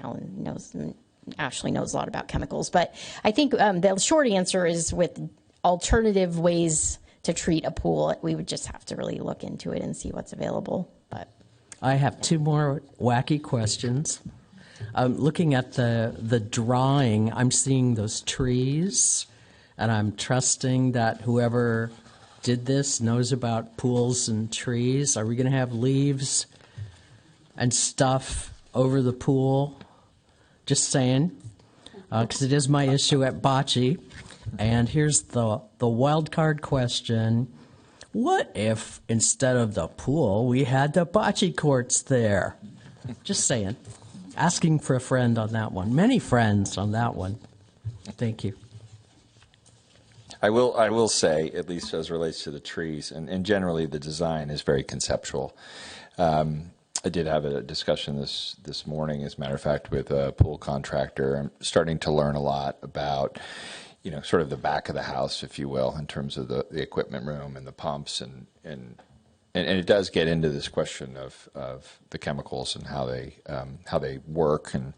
Ashley knows a lot about chemicals, but I think the short answer is with alternative ways to treat a pool, we would just have to really look into it and see what's available. But I have two more wacky questions. Looking at the drawing, I'm seeing those trees, and I'm trusting that whoever did this knows about pools and trees. Are we going to have leaves and stuff over the pool? Just saying, because it is my issue at Bocce. And here's the wild card question. What if instead of the pool, we had the bocce courts there? Just saying. Asking for a friend on that one. Many friends on that one. Thank you. I will say, at least as relates to the trees, and generally the design is very conceptual. I did have a discussion this morning, as a matter of fact, with a pool contractor. I'm starting to learn a lot about, sort of the back of the house, if you will, in terms of the equipment room and the pumps, and it does get into this question of the chemicals and how they work. And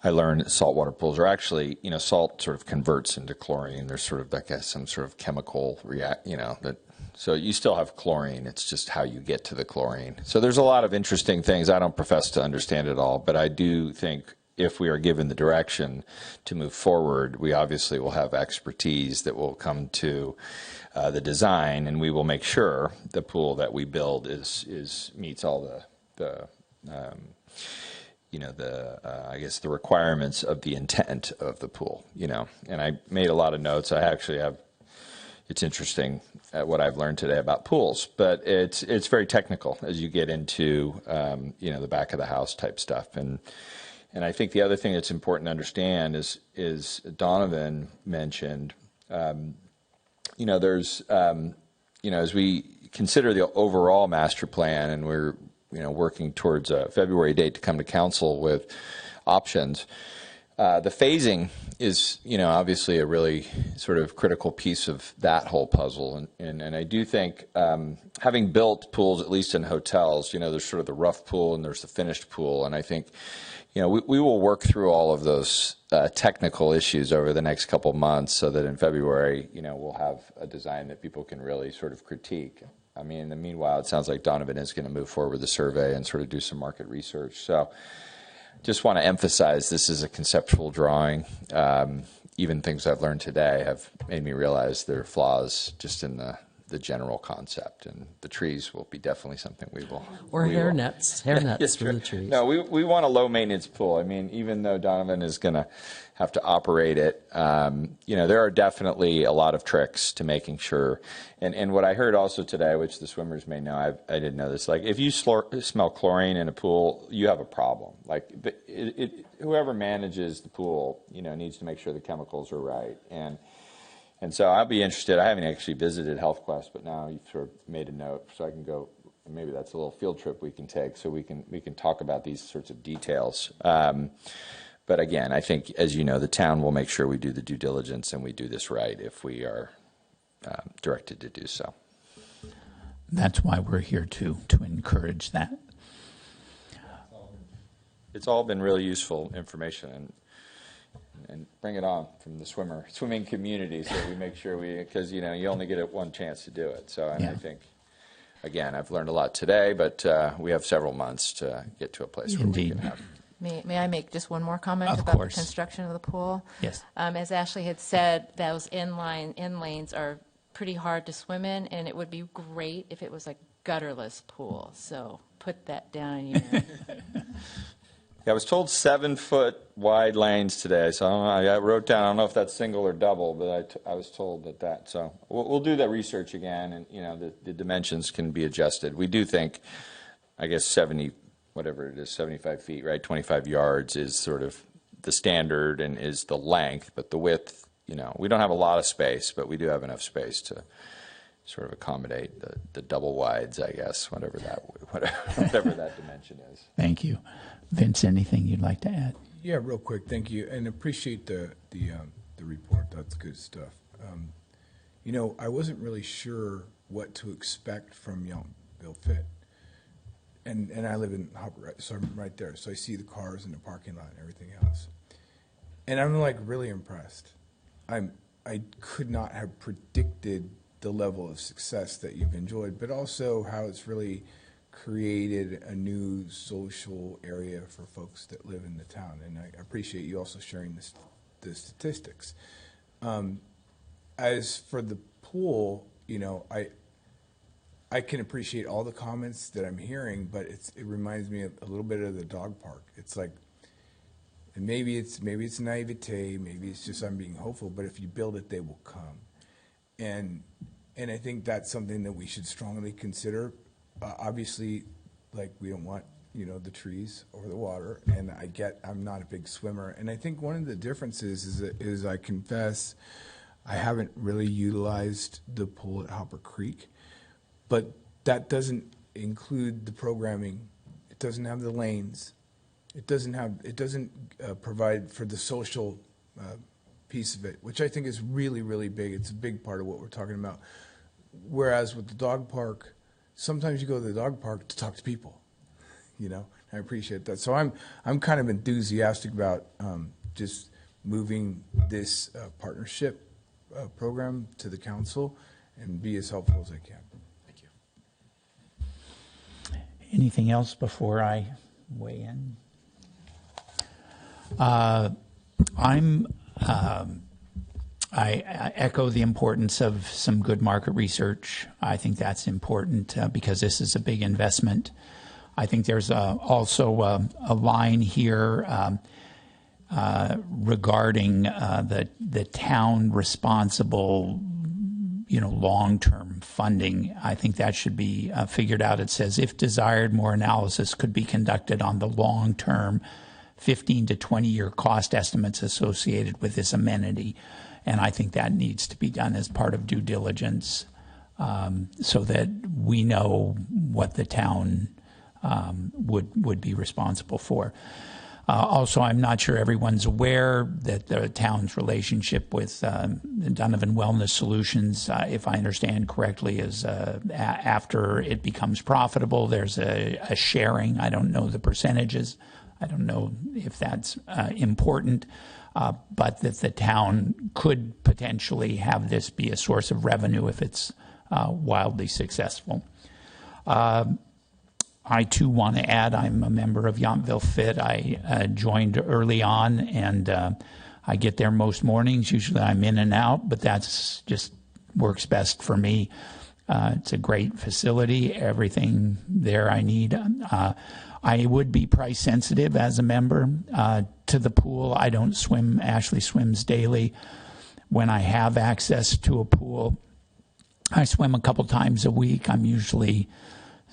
I learned saltwater pools are actually, salt sort of converts into chlorine. There's sort of, I guess, some sort of chemical so you still have chlorine. It's just how you get to the chlorine. So there's a lot of interesting things. I don't profess to understand it all, but I do think if we are given the direction to move forward, we obviously will have expertise that will come to the design, and we will make sure the pool that we build meets all the I guess the requirements of the intent of the pool, And I made a lot of notes. I actually have. It's interesting what I've learned today about pools, but it's very technical as you get into the back of the house type stuff. And I think the other thing that's important to understand is Donovan mentioned, there's as we consider the overall master plan, and we're working towards a February date to come to council with options. The phasing is, obviously a really sort of critical piece of that whole puzzle. And I do think, having built pools, at least in hotels, there's sort of the rough pool and there's the finished pool. And I think, we will work through all of those technical issues over the next couple months, so that in February, we'll have a design that people can really sort of critique. I mean, in the meanwhile, it sounds like Donovan is going to move forward with the survey and sort of do some market research. So just want to emphasize this is a conceptual drawing. Even things I've learned today have made me realize there are flaws just in the general concept, and the trees will be definitely something we will. Or hair nets for the trees. No, we want a low maintenance pool. I mean, even though Donovan is going to have to operate it, there are definitely a lot of tricks to making sure. And what I heard also today, which the swimmers may know, I didn't know this. Like, if you smell chlorine in a pool, you have a problem. Like, whoever manages the pool, needs to make sure the chemicals are right. And so I'll be interested. I haven't actually visited Health Quest, but now you've sort of made a note, so I can go. Maybe that's a little field trip we can take, so we can talk about these sorts of details. But again, I think, as you know, the town will make sure we do the due diligence and we do this right if we are directed to do so. That's why we're here to encourage that. It's all been really useful information, and bring it on from the swimming community, so we make sure because you only get one chance to do it. So I think, again, I've learned a lot today, but we have several months to get to a place where we can have. May I make just one more comment Of about course. the construction of the pool? Yes. As Ashley had said, those in lanes are pretty hard to swim in, and it would be great if it was a gutterless pool. So put that down in your. Yeah, I was told 7-foot wide lanes today, so I wrote down. I don't know if that's single or double, but I was told that. So we'll do that research again, and the dimensions can be adjusted. We do think, I guess 70, whatever it is, 75 feet, right? 25 yards is sort of the standard and is the length, but the width, we don't have a lot of space, but we do have enough space to sort of accommodate the double wides, I guess, whatever that dimension is. Thank you. Vince, anything you'd like to add? Yeah, real quick, thank you, and appreciate the report. That's good stuff. I wasn't really sure what to expect from Yountville Fit, and I live in Hopper, so I'm right there. So I see the cars in the parking lot and everything else, and I'm like really impressed. I could not have predicted the level of success that you've enjoyed, but also how it's really created a new social area for folks that live in the town. And I appreciate you also sharing the statistics. As for the pool, I can appreciate all the comments that I'm hearing, but it reminds me a little bit of the dog park. It's like, and maybe it's naivete, maybe it's just I'm being hopeful, but if you build it, they will come. And I think that's something that we should strongly consider. Obviously, like, we don't want, the trees or the water, and I'm not a big swimmer. And I think one of the differences is I confess I haven't really utilized the pool at Hopper Creek, but that doesn't include the programming. It doesn't have the lanes. It doesn't provide for the social piece of it, which I think is really, really big. It's a big part of what we're talking about. Whereas with the dog park, sometimes you go to the dog park to talk to people, I appreciate that. So I'm kind of enthusiastic about just moving this partnership program to the council and be as helpful as I can. Thank you. Anything else before I weigh in? I echo the importance of some good market research. I think that's important because this is a big investment. I think there's also a line here regarding the town responsible, long-term funding. I think that should be figured out. It says, if desired, more analysis could be conducted on the long-term 15 to 20-year cost estimates associated with this amenity. And I think that needs to be done as part of due diligence so that we know what the town would be responsible for. Also, I'm not sure everyone's aware that the town's relationship with Donovan Wellness Solutions, if I understand correctly, is after it becomes profitable, there's a sharing. I don't know the percentages. I don't know if that's important. But that the town could potentially have this be a source of revenue if it's wildly successful. I, too, want to add I'm a member of Yountville Fit. I joined early on, and I get there most mornings. Usually I'm in and out, but that's just works best for me. It's a great facility, everything there I need. I would be price sensitive as a member to the pool. I don't swim. Ashley swims daily. When I have access to a pool, I swim a couple times a week. I'm usually,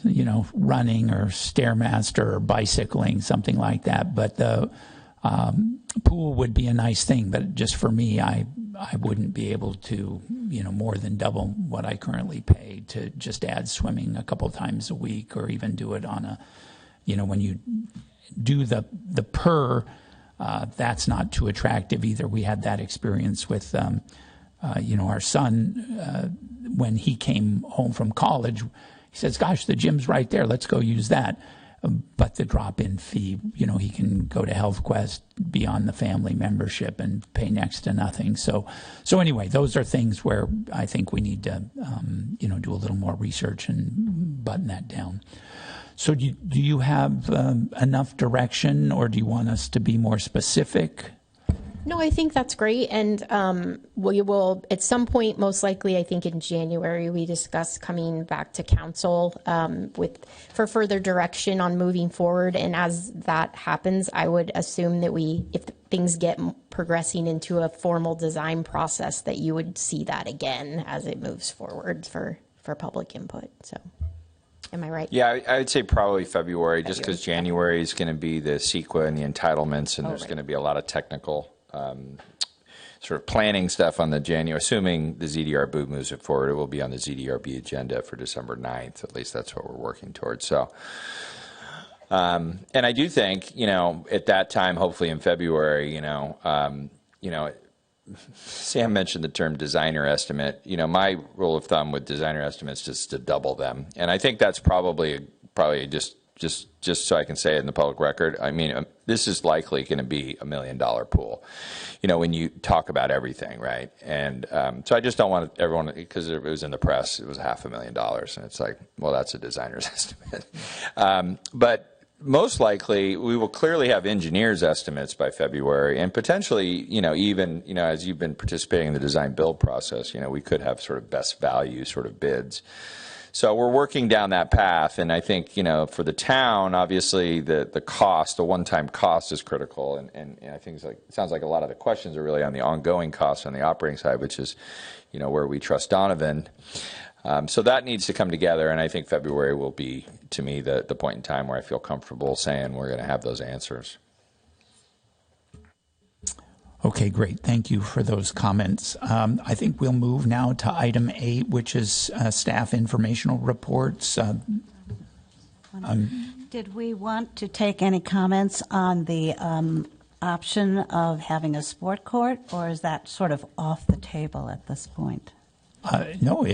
running or Stairmaster or bicycling, something like that. But the pool would be a nice thing. But just for me, I wouldn't be able to, more than double what I currently pay to just add swimming a couple times a week, or even do it on a, when you do the per, that's not too attractive either. We had that experience with, our son when he came home from college. He says, "Gosh, the gym's right there. Let's go use that." But the drop-in fee, he can go to HealthQuest, be on the family membership, and pay next to nothing. So anyway, those are things where I think we need to, do a little more research and button that down. So do you have enough direction, or do you want us to be more specific? No, I think that's great. And we will, at some point, most likely, I think in January, we discuss coming back to council for further direction on moving forward. And as that happens, I would assume that if things get progressing into a formal design process, that you would see that again as it moves forward for public input. So. Am I right? Yeah, I would say probably February, just because January is going to be the CEQA and the entitlements, and there's going to be a lot of technical sort of planning stuff on the January. Assuming the ZDRB moves it forward, it will be on the ZDRB agenda for December 9th. At least that's what we're working towards. So, and I do think, at that time, hopefully in February, Sam mentioned the term designer estimate. My rule of thumb with designer estimates is to double them, and I think that's probably just so I can say it in the public record. I mean, this is likely going to be $1 million pool. When you talk about everything, right? And so I just don't want everyone, because it was in the press, it was $500,000, and it's like, well, that's a designer's estimate. But most likely, we will clearly have engineers' estimates by February, and potentially, even, as you've been participating in the design build process, we could have sort of best value sort of bids. So we're working down that path, and I think, for the town, obviously, the cost, the one-time cost is critical, and I think it sounds like a lot of the questions are really on the ongoing costs on the operating side, which is, where we trust Donovan. So that needs to come together, and I think February will be, to me, the point in time where I feel comfortable saying we're going to have those answers. Okay, great. Thank you for those comments. I think we'll move now to item 8, which is staff informational reports. Did we want to take any comments on the option of having a sport court, or is that sort of off the table at this point? No,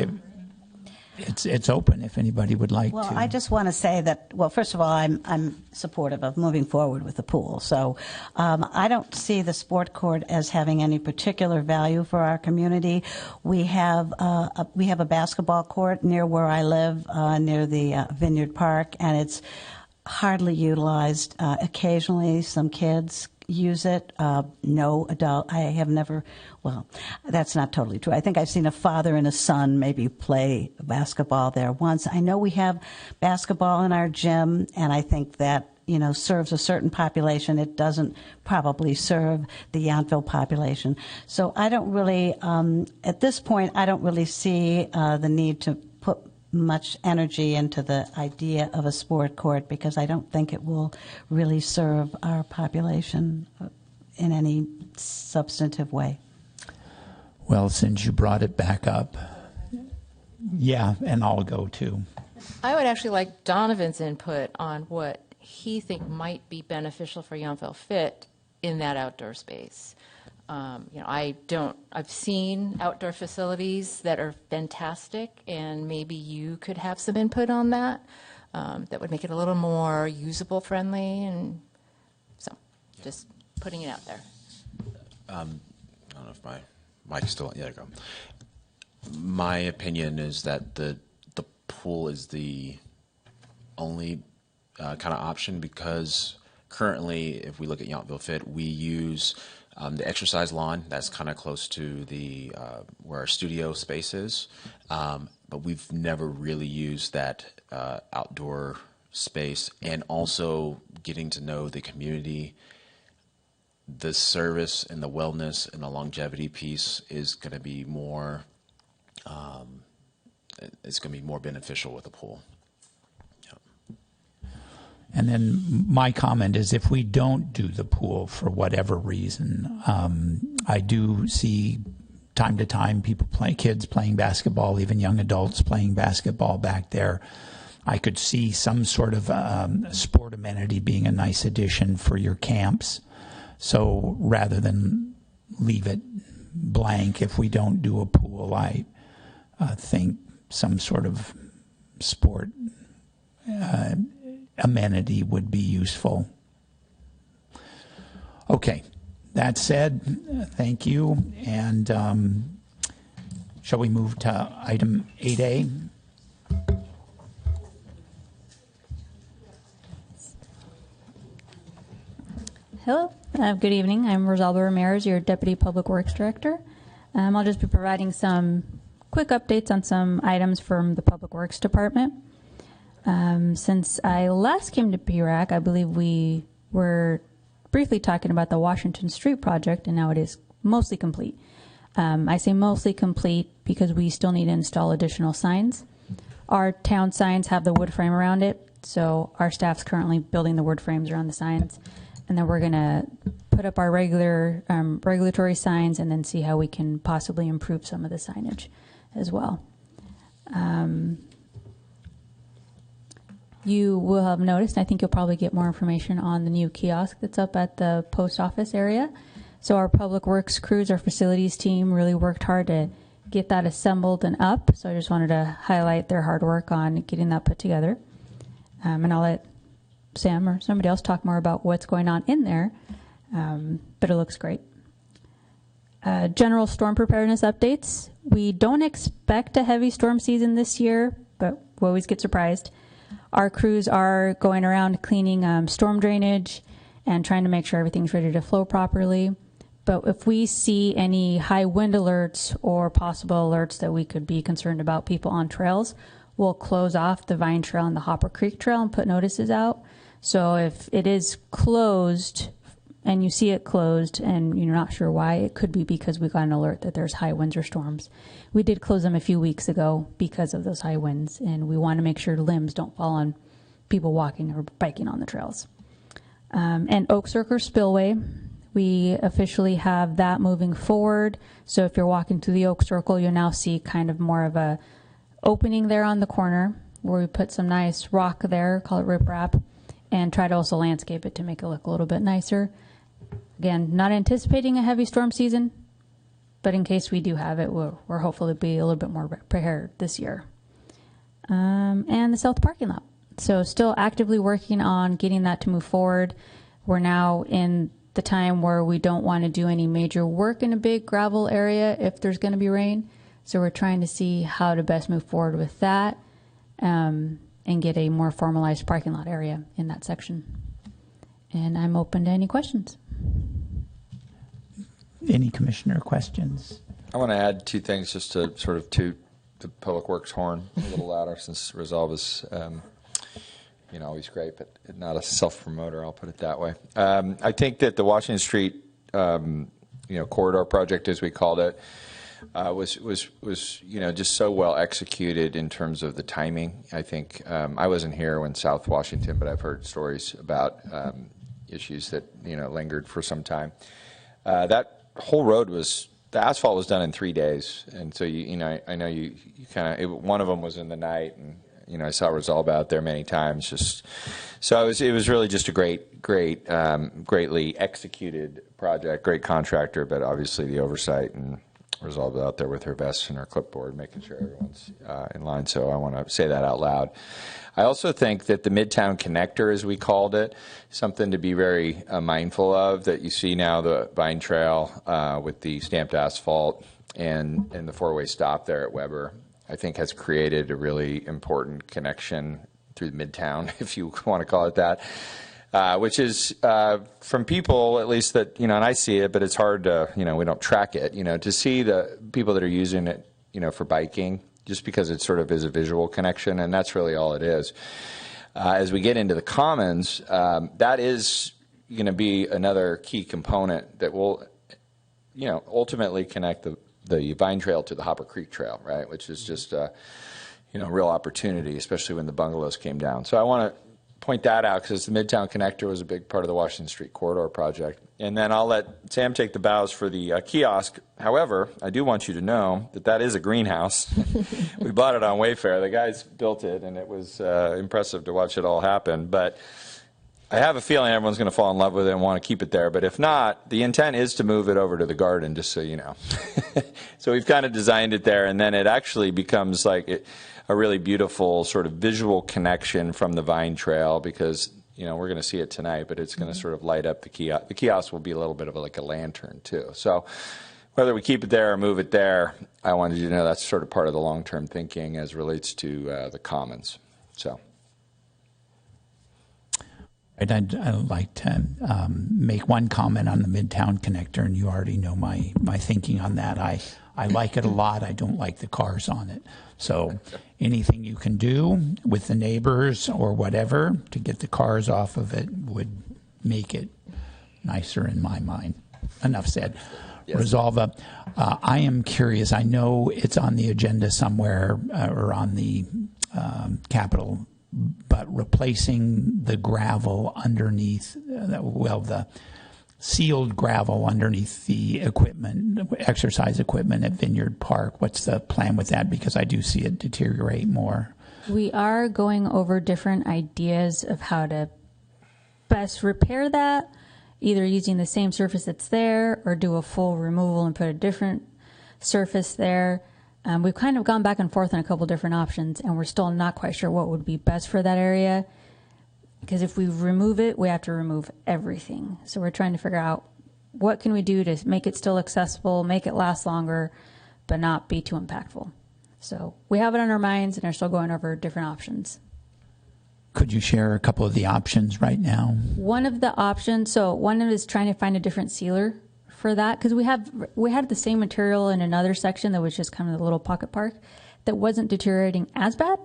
it's open if anybody would like to. Well, I just want to say that, well, first of all, I'm supportive of moving forward with the pool. So I don't see the sport court as having any particular value for our community. We have a basketball court near where I live, near the Vineyard Park, and it's hardly utilized. Occasionally, some kids use it. No adult. I have never. Well, that's not totally true. I think I've seen a father and a son maybe play basketball there once. I know we have basketball in our gym, and I think that serves a certain population. It doesn't probably serve the Yountville population. So I don't really, at this point, I don't really see the need to put much energy into the idea of a sport court, because I don't think it will really serve our population in any substantive way. Well, since you brought it back up, yeah, and I'll go too. I would actually like Donovan's input on what he think might be beneficial for Yountville Fit in that outdoor space. I've seen outdoor facilities that are fantastic, and maybe you could have some input on that. That would make it a little more usable friendly, and so just putting it out there. I don't know if my mic's still on. Yeah, there you go. My opinion is that the pool is the only kind of option, because currently, if we look at Yountville Fit, we use the exercise lawn that's kind of close to the where our studio space is, but we've never really used that outdoor space. And also getting to know the community, the service and the wellness and the longevity piece is going to be more. It's going to be more beneficial with the pool. And then my comment is, if we don't do the pool for whatever reason, I do see time to time kids playing basketball, even young adults playing basketball back there. I could see some sort of sport amenity being a nice addition for your camps. So rather than leave it blank, if we don't do a pool, I think some sort of sport amenity would be useful. Okay, that said, thank you. And shall we move to item 8A? Hello, good evening. I'm Rosalba Ramirez, your Deputy Public Works Director. I'll just be providing some quick updates on some items from the Public Works Department. Since I last came to PRAC, I believe we were briefly talking about the Washington Street project, and now it is mostly complete. I say mostly complete because we still need to install additional signs. Our town signs have the wood frame around it, so our staff's currently building the wood frames around the signs. And then we're going to put up our regular regulatory signs and then see how we can possibly improve some of the signage as well. You will have noticed, I think you'll probably get more information on the new kiosk that's up at the post office area. So our Public Works crews, our facilities team really worked hard to get that assembled and up. So I just wanted to highlight their hard work on getting that put together. And I'll let Sam or somebody else talk more about what's going on in there, but it looks great. General storm preparedness updates. We don't expect a heavy storm season this year, but we always get surprised. Our crews are going around cleaning storm drainage and trying to make sure everything's ready to flow properly. But if we see any high wind alerts or possible alerts that we could be concerned about people on trails, we'll close off the Vine Trail and the Hopper Creek Trail and put notices out. So if it is closed and you see it closed and you're not sure why, it could be because we got an alert that there's high winds or storms. We did close them a few weeks ago because of those high winds, and we want to make sure limbs don't fall on people walking or biking on the trails. And Oak Circle Spillway, we officially have that moving forward. So if you're walking through the Oak Circle, you'll now see kind of more of a opening there on the corner where we put some nice rock there, call it riprap, and try to also landscape it to make it look a little bit nicer. Again, not anticipating a heavy storm season, but in case we do have it, we're hopeful to be a little bit more prepared this year. And the south parking lot. So still actively working on getting that to move forward. We're now in the time where we don't want to do any major work in a big gravel area if there's going to be rain. So we're trying to see how to best move forward with that and get a more formalized parking lot area in that section. And I'm open to any questions. Any commissioner questions? I want to add two things just to sort of toot the Public Works horn a little louder, since Resolve is always great, but not a self-promoter, I'll put it that way. I think that the Washington Street corridor project, as we called it, was just so well executed in terms of the timing. I think I wasn't here when South Washington, but I've heard stories about issues that lingered for some time. That whole road the asphalt was done in 3 days, and so I know you kind of one of them was in the night, and I saw Resolve out there many times. So it was really just a greatly executed project, great contractor, but obviously the oversight and Resolve out there with her vests and her clipboard, making sure everyone's in line. So I want to say that out loud. I also think that the Midtown Connector, as we called it, something to be very mindful of, that you see now the Vine Trail with the stamped asphalt and the four-way stop there at Weber, I think has created a really important connection through Midtown, if you want to call it that. Which is from people, at least that, and I see it, but it's hard to, we don't track it, to see the people that are using it, for biking, just because it sort of is a visual connection, and that's really all it is. As we get into the commons, that is going to be another key component that will, ultimately connect the Vine Trail to the Hopper Creek Trail, right, which is just a, real opportunity, especially when the bungalows came down. So I want to point that out because the Midtown Connector was a big part of the Washington Street Corridor project. And then I'll let Sam take the bows for the kiosk. However, I do want you to know that is a greenhouse. We bought it on Wayfair. The guys built it, and it was impressive to watch it all happen. But I have a feeling everyone's going to fall in love with it and want to keep it there. But if not, the intent is to move it over to the garden, just so you know. So we've kind of designed it there, and then it actually becomes like a really beautiful sort of visual connection from the Vine Trail, because we're going to see it tonight, but it's going to sort of light up the kiosk. The kiosk will be a little bit of like a lantern too. So whether we keep it there or move it there, I wanted you to know that's sort of part of the long-term thinking as relates to the commons. So. I'd like to make one comment on the Midtown Connector, and you already know my thinking on that. I like it a lot. I don't like the cars on it. So anything you can do with the neighbors or whatever to get the cars off of it would make it nicer in my mind. Enough said. Yes. Rosalva, I am curious. I know it's on the agenda somewhere or on the Capitol, but replacing the gravel underneath, the sealed gravel underneath the equipment, exercise equipment at Vineyard Park. What's the plan with that? Because I do see it deteriorate more. We are going over different ideas of how to best repair that, either using the same surface that's there or do a full removal and put a different surface there. We've kind of gone back and forth on a couple different options, and we're still not quite sure what would be best for that area. Because if we remove it, we have to remove everything. So we're trying to figure out what can we do to make it still accessible, make it last longer, but not be too impactful. So we have it on our minds and are still going over different options. Could you share a couple of the options right now? One of the options, so one of it is trying to find a different sealer for that, because we had the same material in another section that was just kind of the little pocket park that wasn't deteriorating as bad.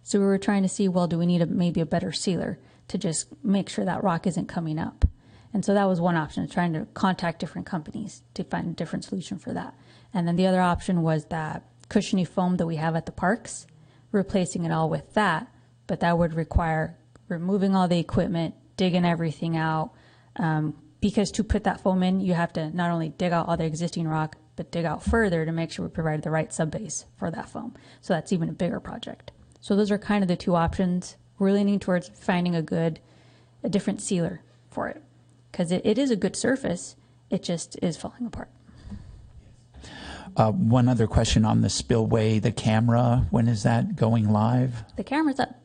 So we were trying to see, well, do we need maybe a better sealer to just make sure that rock isn't coming up? And so that was one option, trying to contact different companies to find a different solution for that. And then the other option was that cushiony foam that we have at the parks, replacing it all with that, but that would require removing all the equipment, digging everything out, because to put that foam in, you have to not only dig out all the existing rock, but dig out further to make sure we provide the right subbase for that foam. So that's even a bigger project. So those are kind of the two options. We're leaning towards finding a different sealer for it, because it is a good surface. It just is falling apart. One other question on the spillway, the camera, when is that going live? The camera's up,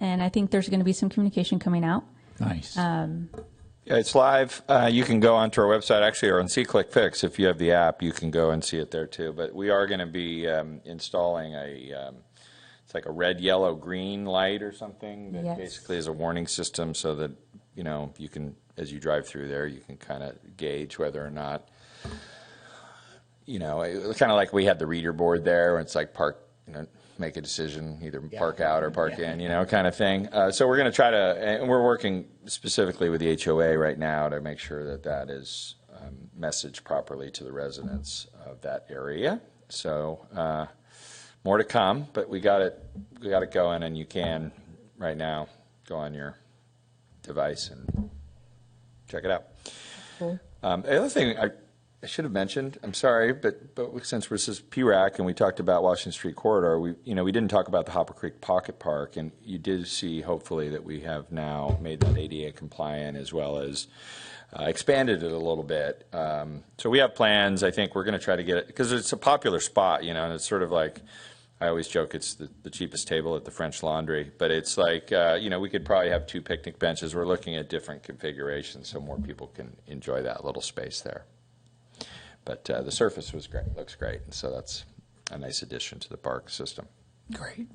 and I think there's going to be some communication coming out. Nice. Yeah, it's live. You can go onto our website, actually, or on SeeClickFix. If you have the app, you can go and see it there too. But we are going to be installing it's like a red, yellow, green light or something that basically is a warning system, so that you can, as you drive through there, you can kind of gauge whether or not, it's kind of like we had the reader board there, where it's like park, make a decision, either park out or park in, kind of thing. So we're going to try to, and we're working specifically with the HOA right now to make sure that that is messaged properly to the residents of that area. So more to come, but we got it going, and you can right now go on your device and check it out. Cool. The other thing I should have mentioned, I'm sorry, but since this is PRAC and we talked about Washington Street Corridor, we didn't talk about the Hopper Creek Pocket Park, and you did see, hopefully, that we have now made that ADA compliant, as well as expanded it a little bit. So we have plans. I think we're going to try to get it, because it's a popular spot, and it's sort of like, I always joke it's the cheapest table at the French Laundry, but it's like, we could probably have 2 picnic benches. We're looking at different configurations so more people can enjoy that little space there. But the surface was great, looks great, and so that's a nice addition to the park system. Great.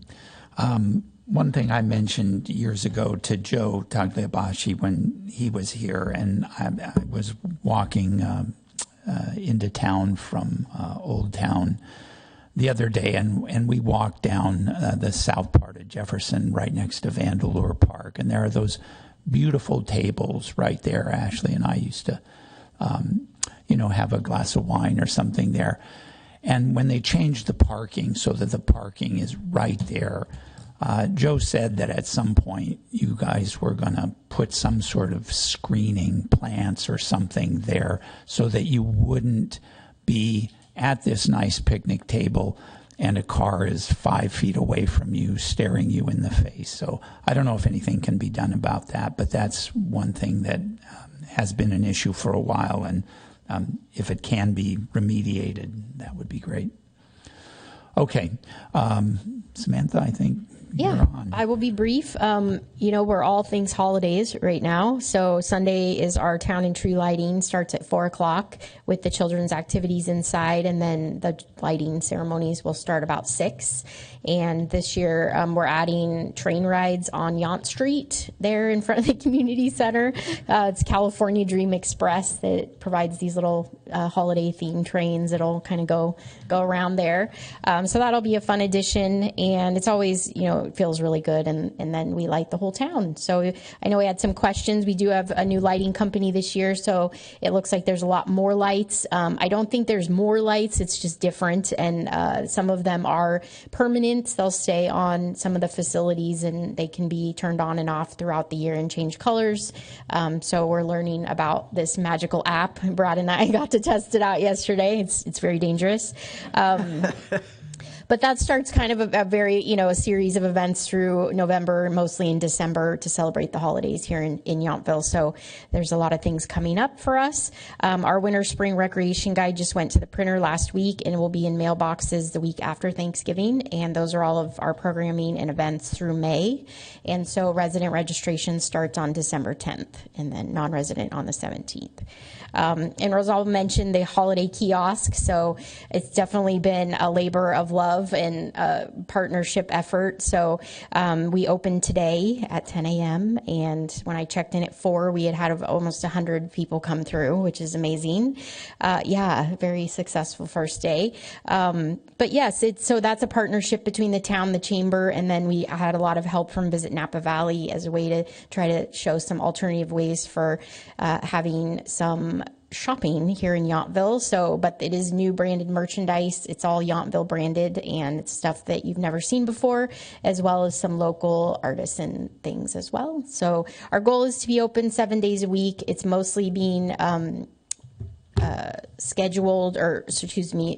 One thing I mentioned years ago to Joe Tagliabachi when he was here, and I was walking into town from Old Town the other day, and we walked down the south part of Jefferson right next to Vandeleur Park, and there are those beautiful tables right there. Ashley and I used to have a glass of wine or something there. And when they changed the parking so that the parking is right there, Joe said that at some point you guys were going to put some sort of screening plants or something there so that you wouldn't be at this nice picnic table and a car is 5 feet away from you staring you in the face. So I don't know if anything can be done about that, but that's one thing that has been an issue for a while, and if it can be remediated, that would be great. Okay. Samantha, I think Yeah, you're on. I will be brief. We're all things holidays right now. So Sunday is our town and tree lighting, starts at 4:00 with the children's activities inside, and then the lighting ceremonies will start about 6. And this year we're adding train rides on Yount Street there in front of the community center. It's California Dream Express that provides these little holiday themed trains that'll kind of go around there. So that'll be a fun addition, and it's always, it feels really good, and then we light the whole town. So I know we had some questions. We do have a new lighting company this year, so it looks like there's a lot more lights. I don't think there's more lights, it's just different, and some of them are permanent. They'll stay on some of the facilities, and they can be turned on and off throughout the year and change colors. So we're learning about this magical app. Brad and I got to test it out yesterday. It's very dangerous. But that starts kind of a series of events through November, mostly in December, to celebrate the holidays here in Yountville. So there's a lot of things coming up for us. Our winter spring recreation guide just went to the printer last week and will be in mailboxes the week after Thanksgiving. And those are all of our programming and events through May. And so resident registration starts on December 10th and then non-resident on the 17th. And Rosal mentioned the holiday kiosk, so it's definitely been a labor of love and a partnership effort. So we opened today at 10 a.m., and when I checked in at 4, we had almost 100 people come through, which is amazing. Very successful first day. But yes, so that's a partnership between the town, the chamber, and then we had a lot of help from Visit Napa Valley as a way to try to show some alternative ways for having some shopping here in Yountville. But it is new branded merchandise. It's all Yountville branded, and it's stuff that you've never seen before, as well as some local artisan things as well. So our goal is to be open 7 days a week. It's mostly being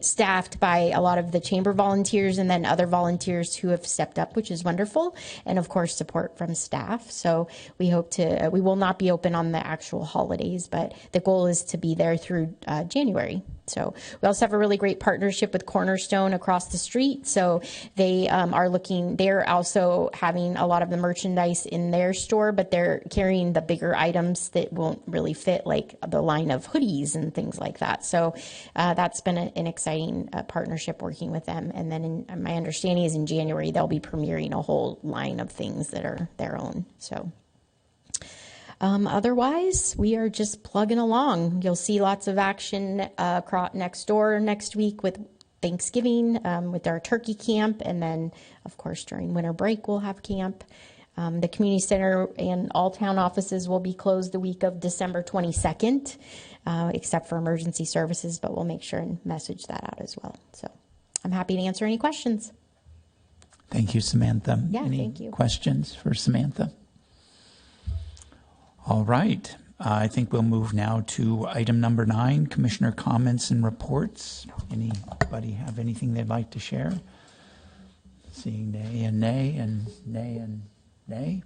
staffed by a lot of the chamber volunteers and then other volunteers who have stepped up, which is wonderful, and of course support from staff. So we will not be open on the actual holidays, but the goal is to be there through January. So we also have a really great partnership with Cornerstone across the street. So they're also having a lot of the merchandise in their store, but they're carrying the bigger items that won't really fit, like the line of hoodies and things like that. So that's been an exciting partnership working with them. And then my understanding is in January, they'll be premiering a whole line of things that are their own. So otherwise, we are just plugging along. You'll see lots of action next door next week with Thanksgiving, with our turkey camp, and then, of course, during winter break, we'll have camp. The community center and all town offices will be closed the week of December 22nd, except for emergency services, but we'll make sure and message that out as well. So I'm happy to answer any questions. Thank you, Samantha. Yeah, thank you. Questions for Samantha? All right. I think we'll move now to item number 9, Commissioner comments and reports. Anybody have anything they'd like to share? Seeing nay and nay and nay and nay.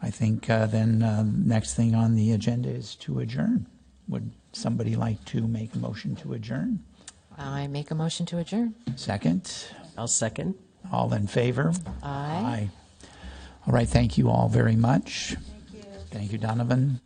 I think then next thing on the agenda is to adjourn. Would somebody like to make a motion to adjourn? I make a motion to adjourn. Second? I'll second. All in favor? Aye. All right. Thank you all very much. Thank you, Donovan.